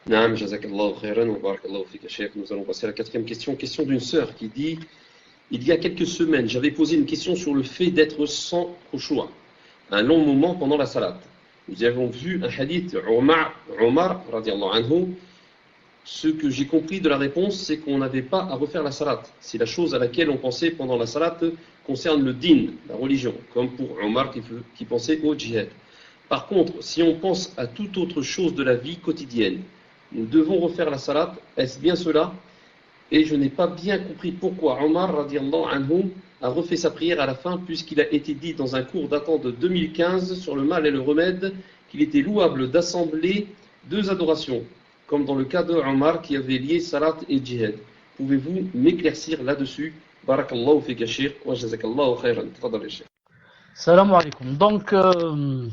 Naam, jazakallahu khairan wa barakallahu fik, Cheikh. Nous allons passer à la quatrième question. Question d'une sœur qui dit: il y a quelques semaines, j'avais posé une question sur le fait d'être sans khushu' un long moment pendant la salat. Nous avons vu un hadith Omar radiallahu anhu. Ce que j'ai compris de la réponse, c'est qu'on n'avait pas à refaire la salat. Si la chose à laquelle on pensait pendant la salat concerne le din, la religion, comme pour Omar qui pensait au djihad. Par contre, si on pense à toute autre chose de la vie quotidienne, nous devons refaire la salat. Est-ce bien cela? Et je n'ai pas bien compris pourquoi Omar radiallahu anhu a refait sa prière à la fin, puisqu'il a été dit dans un cours datant de 2015 sur le mal et le remède qu'il était louable d'assembler deux adorations, comme dans le cas de Omar qui avait lié salat et djihad. Pouvez-vous m'éclaircir là-dessus? Barakallahu fika Cheikh wa jazakallahu khairan. Tafadal Cheikh. Salam alaikum. Donc, il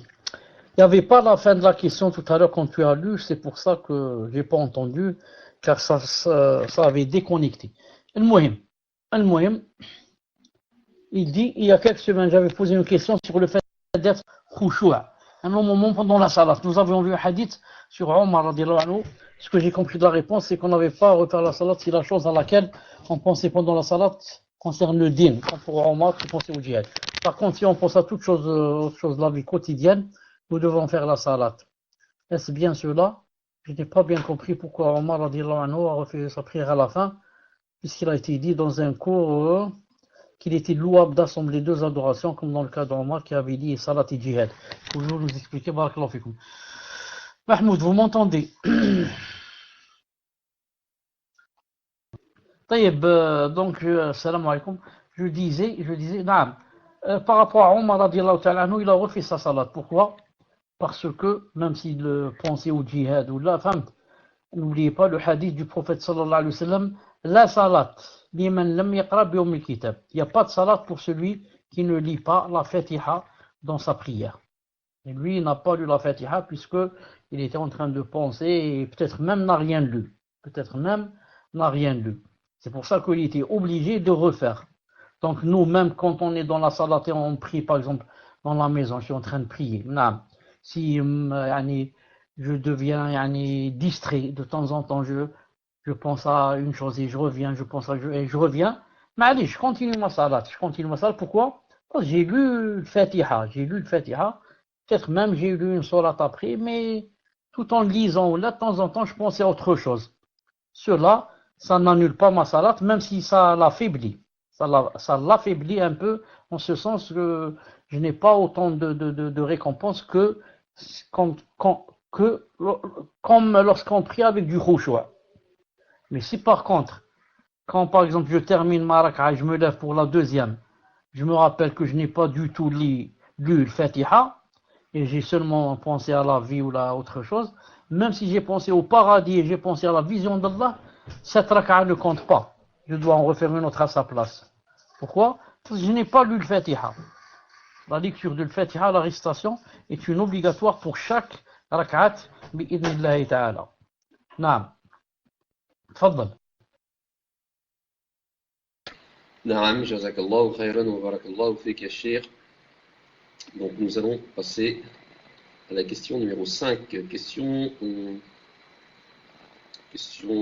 n'y avait pas la fin de la question tout à l'heure quand tu as lu, c'est pour ça que j'ai pas entendu, car ça avait déconnecté. Al-Muhim, il dit, il y a quelques semaines, j'avais posé une question sur le fait d'être khushu'. Un long moment pendant la salat. Nous avions vu un hadith sur Omar radiallahu anhu. Ce que j'ai compris de la réponse, c'est qu'on n'avait pas à refaire la salat si la chose à laquelle on pensait pendant la salat concerne le din, comme pour Omar qui pensait au djihad. Par contre, si on pense à toute chose de la vie quotidienne, nous devons faire la salat. Est-ce bien cela? Je n'ai pas bien compris pourquoi Omar radiallahu anhu a refait sa prière à la fin, puisqu'il a été dit dans un cours qu'il était louable d'assembler deux adorations, comme dans le cas d'Omar qui avait dit Salat et Jihad. Pouvez-vous nous expliquer, barakallahu fikoum. Mahmoud, vous m'entendez? طيب, donc, salam alaikum. Je disais, naam, par rapport à Omar radiallahu ta'ala anhu, il a refait sa salat. Pourquoi? Parce que, même s'il pensait au djihad ou la femme, n'oubliez pas le hadith du prophète sallallahu alayhi wa sallam, la salat, liman lam yaqra bi umm al-kitab. Il n'y a pas de salat pour celui qui ne lit pas la Fatiha dans sa prière. Et lui, il n'a pas lu la Fatiha puisqu'il était en train de penser et peut-être même n'a rien lu. C'est pour ça qu'il était obligé de refaire. Donc nous, même quand on est dans la salat et on prie, par exemple, dans la maison, je suis en train de prier. Si je deviens distrait de temps en temps, je pense à une chose et je reviens, je reviens. Mais allez, je continue ma salat. Pourquoi? Parce que j'ai lu le Fatiha. Peut-être même j'ai lu une sourate après, mais tout en lisant, là, de temps en temps, je pensais à autre chose. Cela, ça n'annule pas ma salat, même si ça l'affaiblit. Ça l'affaiblit un peu, en ce sens que je n'ai pas autant de récompenses comme lorsqu'on prie avec du khushu'. Mais si par contre, quand par exemple je termine ma raka'a et je me lève pour la deuxième, je me rappelle que je n'ai pas du tout lu le Fatiha, et j'ai seulement pensé à la vie ou à autre chose, même si j'ai pensé au paradis et j'ai pensé à la vision d'Allah, cette raka'a ne compte pas. Je dois en refaire une autre à sa place. Pourquoi? Parce que je n'ai pas lu le Fatiha. La lecture de Fatiha, la récitation, est une obligatoire pour chaque rak'at bi'idnillahi ta'ala. Naam. Tfaddal. Naam, jazakallahu khayran wa barakallahu fik ya Cheikh. Donc nous allons passer à la question numéro 5. Question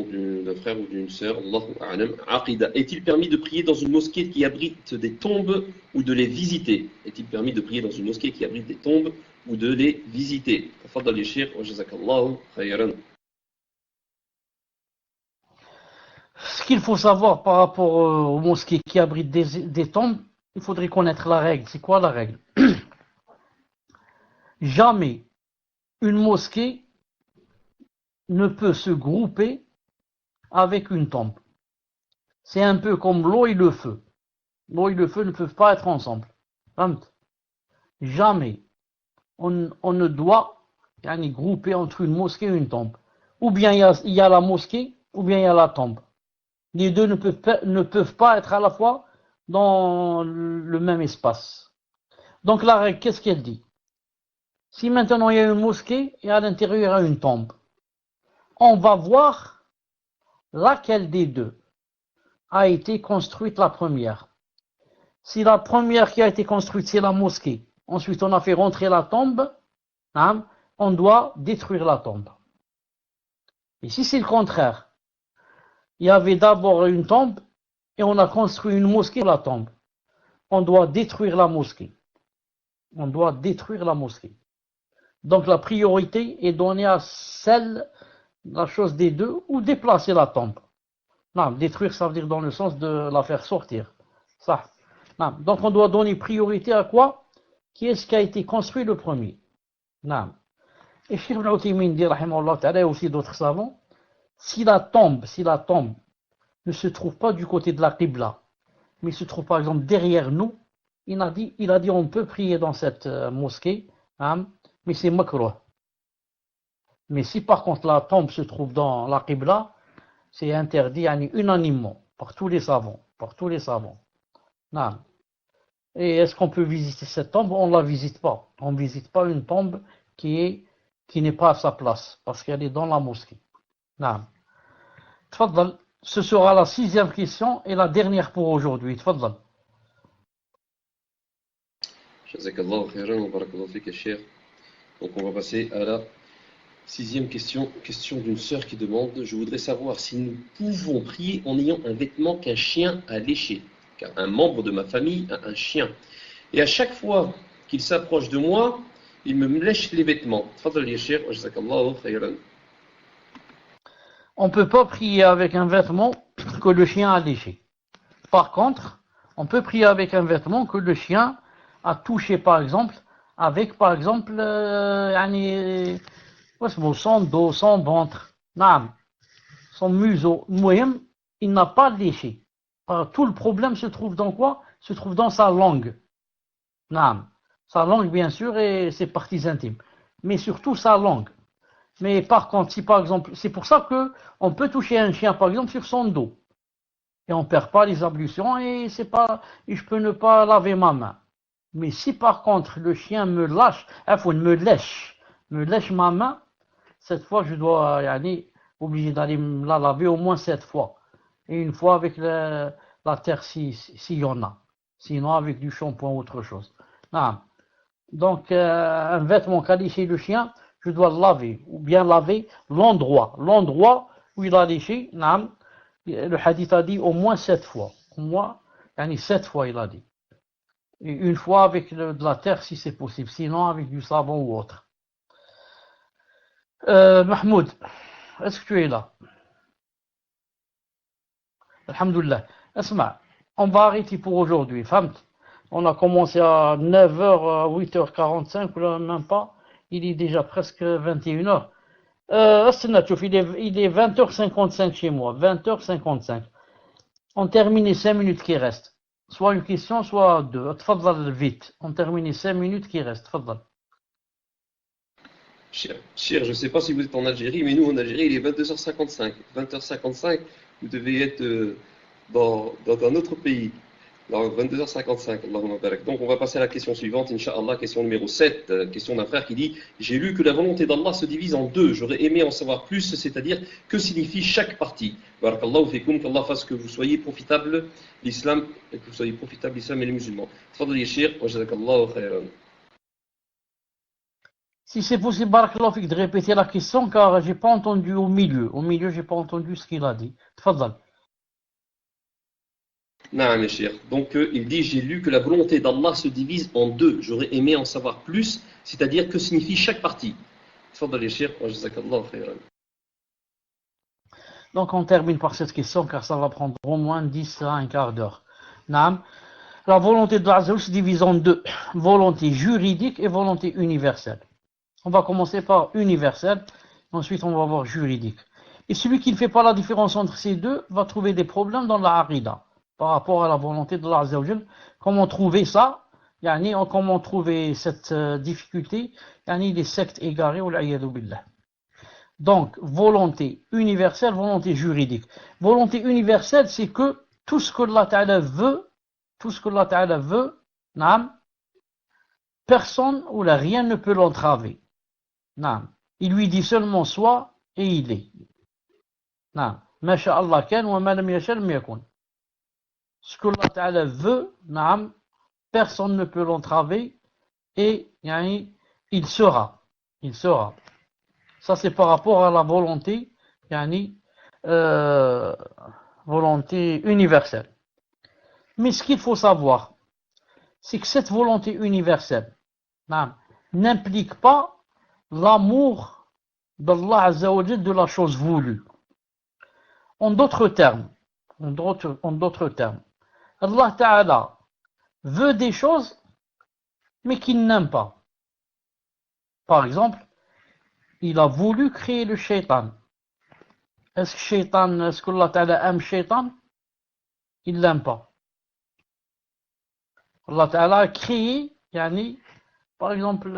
d'un frère ou d'une sœur. Allahu a'lam. Aqida. Est-il permis de prier dans une mosquée qui abrite des tombes ou de les visiter? Est-il permis de prier dans une mosquée qui abrite des tombes ou de les visiter? Tafaddal ya Cheikh wa jazakallahu khayran. Ce qu'il faut savoir par rapport aux mosquées qui abritent des tombes, il faudrait connaître la règle. C'est quoi la règle? Jamais une mosquée ne peut se grouper avec une tombe. C'est un peu comme l'eau et le feu. L'eau et le feu ne peuvent pas être ensemble. Jamais on ne doit grouper entre une mosquée et une tombe. Ou bien il y a la mosquée, ou bien il y a la tombe. Les deux ne peuvent pas être à la fois dans le même espace. Donc la règle, qu'est-ce qu'elle dit? Si maintenant il y a une mosquée et à l'intérieur il y a une tombe, on va voir laquelle des deux a été construite la première. Si la première qui a été construite c'est la mosquée, ensuite on a fait rentrer la tombe, on doit détruire la tombe. Et si c'est le contraire, il y avait d'abord une tombe et on a construit une mosquée sur la tombe, on doit détruire la mosquée. Donc la priorité est donnée à la chose des deux, ou déplacer la tombe. Non, détruire, ça veut dire dans le sens de la faire sortir. Ça. Non. Donc on doit donner priorité à quoi? Qui est-ce qui a été construit le premier? Non. Et Cheikh Ibn Uthaymin dit, rahimahullah ta'ala, et aussi d'autres savants, si la tombe ne se trouve pas du côté de la Qibla, mais se trouve par exemple derrière nous, il a dit on peut prier dans cette mosquée, mais c'est makruh. Mais si par contre la tombe se trouve dans la Qibla, c'est interdit unanimement par tous les savants. Et est-ce qu'on peut visiter cette tombe? On ne la visite pas. On ne visite pas une tombe qui n'est pas à sa place, parce qu'elle est dans la mosquée. Tfaddal. Ce sera la 6e question et la dernière pour aujourd'hui. Tfaddal. Jazakallahu khairan wa barakallahu fik, Cheikh. Donc on va passer à la 6e question. Question d'une sœur qui demande: je voudrais savoir si nous pouvons prier en ayant un vêtement qu'un chien a léché. Car un membre de ma famille a un chien. Et à chaque fois qu'il s'approche de moi, il me lèche les vêtements. Tfaddal ya Cheikh wa jazakallahu khairan. On ne peut pas prier avec un vêtement que le chien a léché. Par contre, on peut prier avec un vêtement que le chien a touché, par exemple, avec, par exemple, يعني son dos, son ventre, نعم, son museau. المهم, il n'a pas léché. Tout le problème se trouve dans quoi? Se trouve dans sa langue. نعم. Sa langue, bien sûr, et ses parties intimes. Mais surtout sa langue. Mais par contre, si par exemple, c'est pour ça que on peut toucher un chien, par exemple, sur son dos. Et on ne perd pas les ablutions et je peux ne pas laver ma main. Mais si par contre le chien me lâche, me lèche ma main, cette fois je dois aller obligé d'aller me la laver au moins 7 fois. Et une fois avec la terre s'il y en a. Sinon avec du shampoing ou autre chose. Non. Donc un vêtement qu'a léché le chien, je dois le laver, ou bien laver l'endroit où il a léché. Non. Le hadith a dit au moins 7 fois. Au moins, 7 fois il a dit. Et une fois avec de la terre si c'est possible, sinon avec du savon ou autre. Mahmoud, est-ce que tu es là? Alhamdoulilah. Asma, on va arrêter pour aujourd'hui. On a commencé à 9h, à 8h45, ou même pas. Il est déjà presque 21h. Il est 20h55 chez moi. 20h55. On termine les 5 minutes qui restent. Soit une question, soit deux. Tfadal vite. On termine les 5 minutes qui restent. Tfadal. Cher, je ne sais pas si vous êtes en Algérie, mais nous en Algérie, il est 22h55. 20h55, vous devez être dans un autre pays. Alors, 22h55, Allahumma barak. Donc, on va passer à la question suivante, Inch'Allah, question numéro 7, question d'un frère qui dit « J'ai lu que la volonté d'Allah se divise en deux. J'aurais aimé en savoir plus, c'est-à-dire que signifie chaque partie. Barakallahu fikum, qu'Allah fasse que vous soyez profitable l'islam, et que vous soyez profitable l'islam et les musulmans. Tfadal yashir, wa jazakallahu khayran. » Si c'est possible, barakallahu fik, de répéter la question, car j'ai pas entendu au milieu. Au milieu, j'ai pas entendu ce qu'il a dit. Tfadal. Non, mes chers. Donc, il dit, j'ai lu que la volonté d'Allah se divise en deux. J'aurais aimé en savoir plus, c'est-à-dire que signifie chaque partie. Donc, on termine par cette question, car ça va prendre au moins 10 à un quart d'heure. Naam. La volonté d'Allah se divise en deux. Volonté juridique et volonté universelle. On va commencer par universelle, ensuite on va voir juridique. Et celui qui ne fait pas la différence entre ces deux va trouver des problèmes dans la Aqida. Par rapport à la volonté de Allah Azza wa Jal. Comment trouver ça? Comment trouver cette difficulté? Les sectes égarées ou l'ayadu billah. Donc, volonté universelle, volonté juridique. Volonté universelle, c'est que tout ce que Allah Ta'ala veut, personne ou rien ne peut l'entraver. Il lui dit seulement soit et il est. Ma sha'Allah kan wa ma lam yasha lam yakun. Ce que Allah Ta'ala veut, personne ne peut l'entraver et il sera. Il sera. Ça c'est par rapport à la volonté, volonté universelle. Mais ce qu'il faut savoir, c'est que cette volonté universelle n'implique pas l'amour d'Allah Azza wa Jal de la chose voulue. En d'autres termes, Allah Ta'ala veut des choses, mais qu'il n'aime pas. Par exemple, il a voulu créer le shaitan. Est-ce que Allah Ta'ala aime shaitan? Il l'aime pas. Allah Ta'ala a créé, par exemple,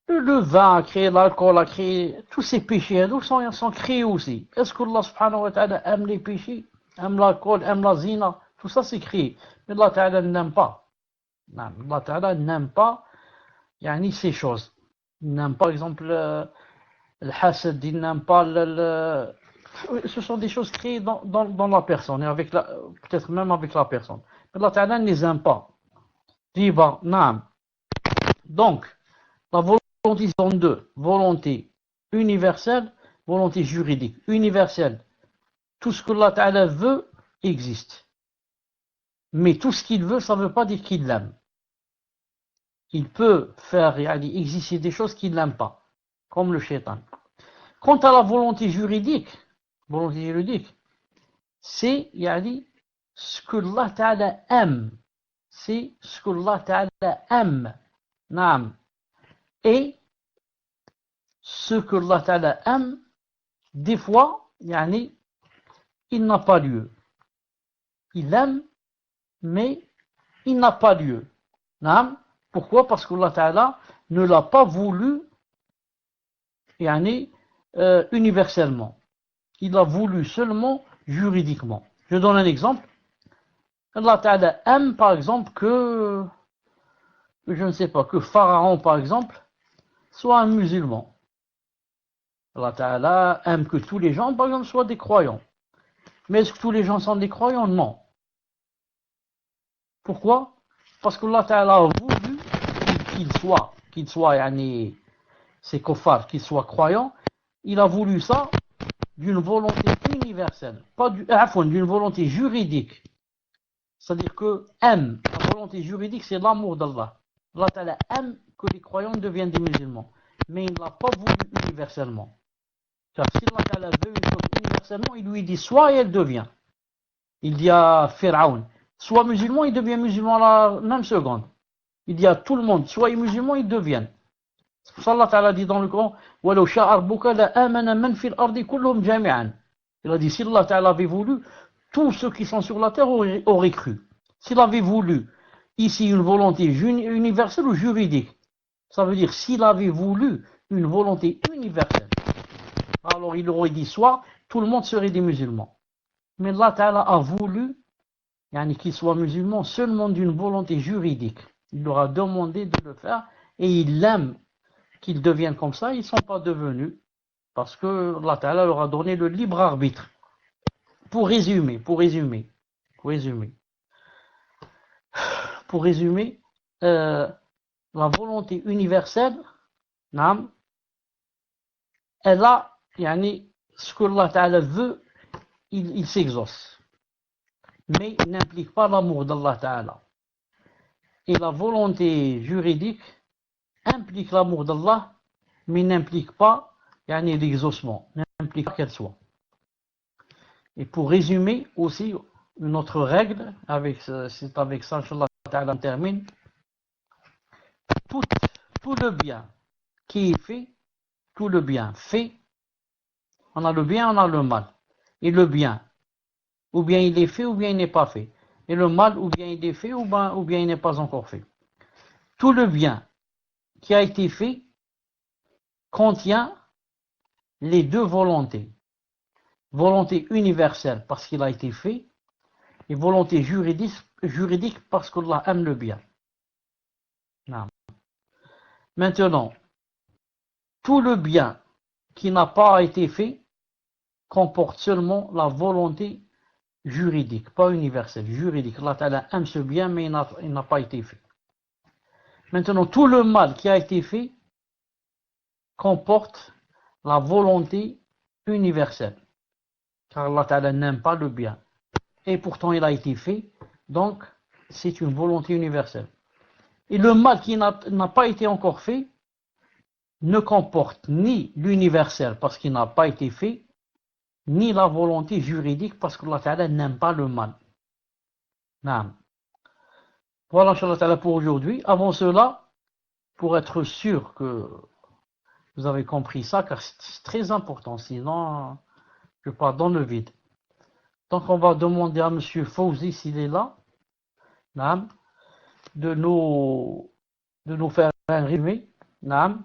le vin a créé, l'alcool a créé, tous ces péchés sont créés aussi. Est-ce que Allah subhanahu wa ta'ala aime les péchés, aime l'alcool, aime la zina? Tout ça c'est créé. Mais Allah ta'ala n'aime pas. Allah ta'ala n'aime pas ces choses. Il n'aime pas, par exemple, le hasad, il n'aime pas ce sont des choses créées dans la personne, et peut-être même avec la personne. Mais Allah ta'ala ne les aime pas. Donc, la volonté sont deux. Volonté universelle, volonté juridique. Universelle, tout ce que Allah Ta'ala veut existe. Mais tout ce qu'il veut, ça ne veut pas dire qu'il l'aime. Il peut faire exister des choses qu'il n'aime pas, comme le shaitan. Quant à la volonté juridique, c'est ce que Allah Ta'ala aime. C'est ce que Allah Ta'ala aime. Naam. Et ce que Allah Ta'ala aime, des fois, il n'a pas lieu. Il aime, mais il n'a pas lieu. Naam. Pourquoi? Parce que Allah Ta'ala ne l'a pas voulu universellement. Il a voulu seulement juridiquement. Je donne un exemple. Allah Ta'ala aime par exemple que je ne sais pas, que Pharaon par exemple soit un musulman. Allah Ta'ala aime que tous les gens par exemple soient des croyants. Mais est-ce que tous les gens sont des croyants? Non. Pourquoi? Parce que Allah Ta'ala a voulu qu'il soit c'est kuffar, qu'il soit croyant. Il a voulu ça d'une volonté universelle, pas d'une volonté juridique. C'est-à-dire que aime, la volonté juridique, c'est l'amour d'Allah. Allah Ta'ala aime que les croyants deviennent des musulmans. Mais il ne l'a pas voulu universellement. Car si Allah Ta'ala veut une chose universellement, il lui dit soit et elle devient. Il dit à Pharaon, soit musulman, il devient musulman à la même seconde. Il dit à tout le monde, soyez musulmans, ils deviennent. C'est pour ça Allah Ta'ala dit dans le Coran, وَلَوْ شَاءَ رَبُّكَ لَآمَنَ مَنْ فِي الْأَرْضِ كُلُّهُمْ جَمِيعًا. Il a dit, si Allah Ta'ala avait voulu, tous ceux qui sont sur la terre auraient cru. S'il avait voulu, ici, une volonté universelle ou juridique, ça veut dire, s'il avait voulu une volonté universelle, alors il aurait dit, soit tout le monde serait des musulmans. Mais Allah Ta'ala a voulu qu'ils soient musulmans seulement d'une volonté juridique. Il leur a demandé de le faire et il aime qu'ils deviennent comme ça. Ils ne sont pas devenus parce que Allah Ta'ala leur a donné le libre arbitre. Pour résumer, la volonté universelle, elle a, ce que Allah Ta'ala veut, il s'exauce. Mais il n'implique pas l'amour d'Allah Ta'ala. Et la volonté juridique implique l'amour d'Allah, mais n'implique pas l'exaucement, n'implique pas qu'elle soit. Et pour résumer aussi, une autre règle, c'est avec ça que Allah Ta'ala termine, tout le bien qui est fait, tout le bien fait, on a le bien, on a le mal. Et le bien, ou bien il est fait, ou bien il n'est pas fait. Et le mal, ou bien il est fait, ou bien il n'est pas encore fait. Tout le bien qui a été fait contient les deux volontés. Volonté universelle parce qu'il a été fait, et volonté juridique parce qu'Allah aime le bien. Non. Maintenant, tout le bien qui n'a pas été fait comporte seulement la volonté juridique, pas universelle, juridique. Allah Ta'ala aime ce bien, mais il n'a pas été fait. Maintenant, tout le mal qui a été fait comporte la volonté universelle. Car Allah Ta'ala n'aime pas le bien. Et pourtant, il a été fait. Donc, c'est une volonté universelle. Et le mal qui n'a pas été encore fait ne comporte ni l'universel parce qu'il n'a pas été fait, ni la volonté juridique parce que Allah Ta'ala n'aime pas le mal. Naam. Voilà, Inch'Allah Ta'ala, pour aujourd'hui. Avant cela, pour être sûr que vous avez compris ça, car c'est très important, sinon je pars dans le vide. Donc on va demander à M. Fawzi, s'il est là, naam, de nous faire un résumé, naam,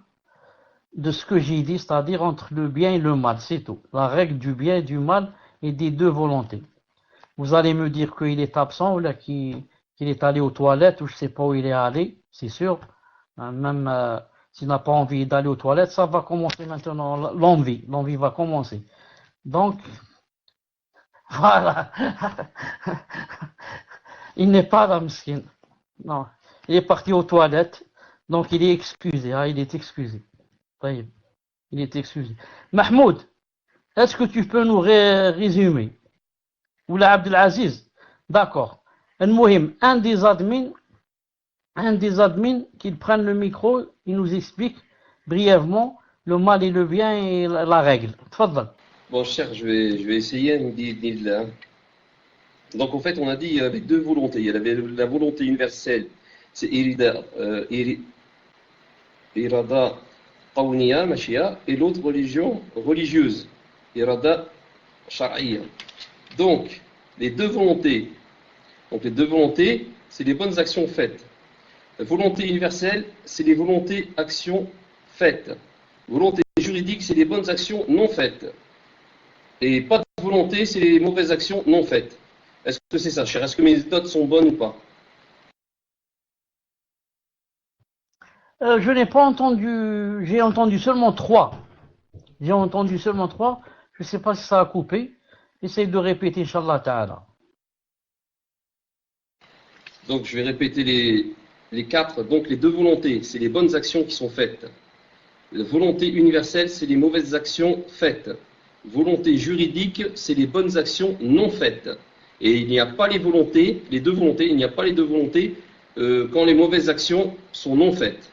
de ce que j'ai dit, c'est-à-dire entre le bien et le mal, c'est tout. La règle du bien et du mal et des deux volontés. Vous allez me dire qu'il est absent ou là qu'il est allé aux toilettes ou je ne sais pas où il est allé, c'est sûr. Même s'il n'a pas envie d'aller aux toilettes, ça va commencer maintenant, l'envie va commencer. Donc, voilà. Il n'est pas là, Mskin. Non, il est parti aux toilettes, donc il est excusé, il est excusé. Il est excusé. Mahmoud, est-ce que tu peux nous résumer? Ou la Abdelaziz? D'accord. Un des admins qu'ils prennent le micro, il nous explique brièvement le mal et le bien et la règle. Tfaddal. Bon, cher, je vais essayer. Hein. Donc, en fait, on a dit il y avait deux volontés. Il y avait la volonté universelle, c'est Irada Qawniya, Mashia, et l'autre religion religieuse, Irada Shar'iyya. Donc, les deux volontés, c'est les bonnes actions faites. La volonté universelle, c'est les volontés actions faites. Volonté juridique, c'est les bonnes actions non faites. Et pas de volonté, c'est les mauvaises actions non faites. Est-ce que c'est ça, cher? Est-ce que mes méthodes sont bonnes ou pas? Je n'ai pas entendu, j'ai entendu seulement trois. J'ai entendu seulement trois. Je ne sais pas si ça a coupé. Essaye de répéter, Inch'Allah Ta'ala. Donc, je vais répéter les quatre. Donc, les deux volontés, c'est les bonnes actions qui sont faites. La volonté universelle, c'est les mauvaises actions faites. Volonté juridique, c'est les bonnes actions non faites. Et il n'y a pas les deux volontés, il n'y a pas les deux volontés quand les mauvaises actions sont non faites.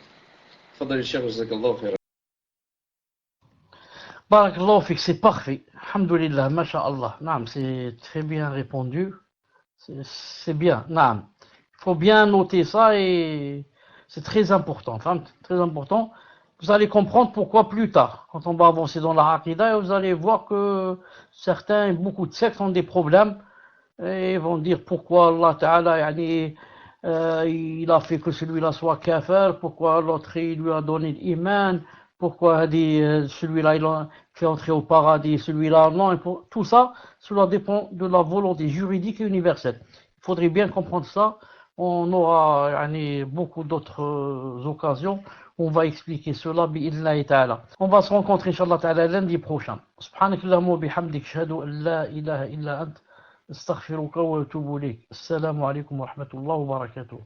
Fadal Cheikh, jazakallahu khairan. Barakallahu fik, c'est parfait. Alhamdulillah, masha'Allah. Naam, c'est très bien répondu. C'est bien, naam. Il faut bien noter ça et c'est très important. Très important. Vous allez comprendre pourquoi plus tard, quand on va avancer dans la Aqidah, vous allez voir que certains, beaucoup de sectes ont des problèmes et vont dire pourquoi Allah Ta'ala, il a fait que celui-là soit kafir, pourquoi l'autre il lui a donné l'iman, pourquoi celui-là il a fait entrer au paradis, celui-là non, tout ça, cela dépend de la volonté juridique et universelle. Il faudrait bien comprendre ça. On aura beaucoup d'autres occasions. On va expliquer cela bi'idhnillahi ta'ala. On va se rencontrer Inch'Allah ta'ala lundi prochain. Subhanakallahumma wa bihamdik, ashhadu an la ilaha illa ant, astaghfiruka wa atubu ilayk. Assalamu alaikum wa rahmatullahi wa barakatuh.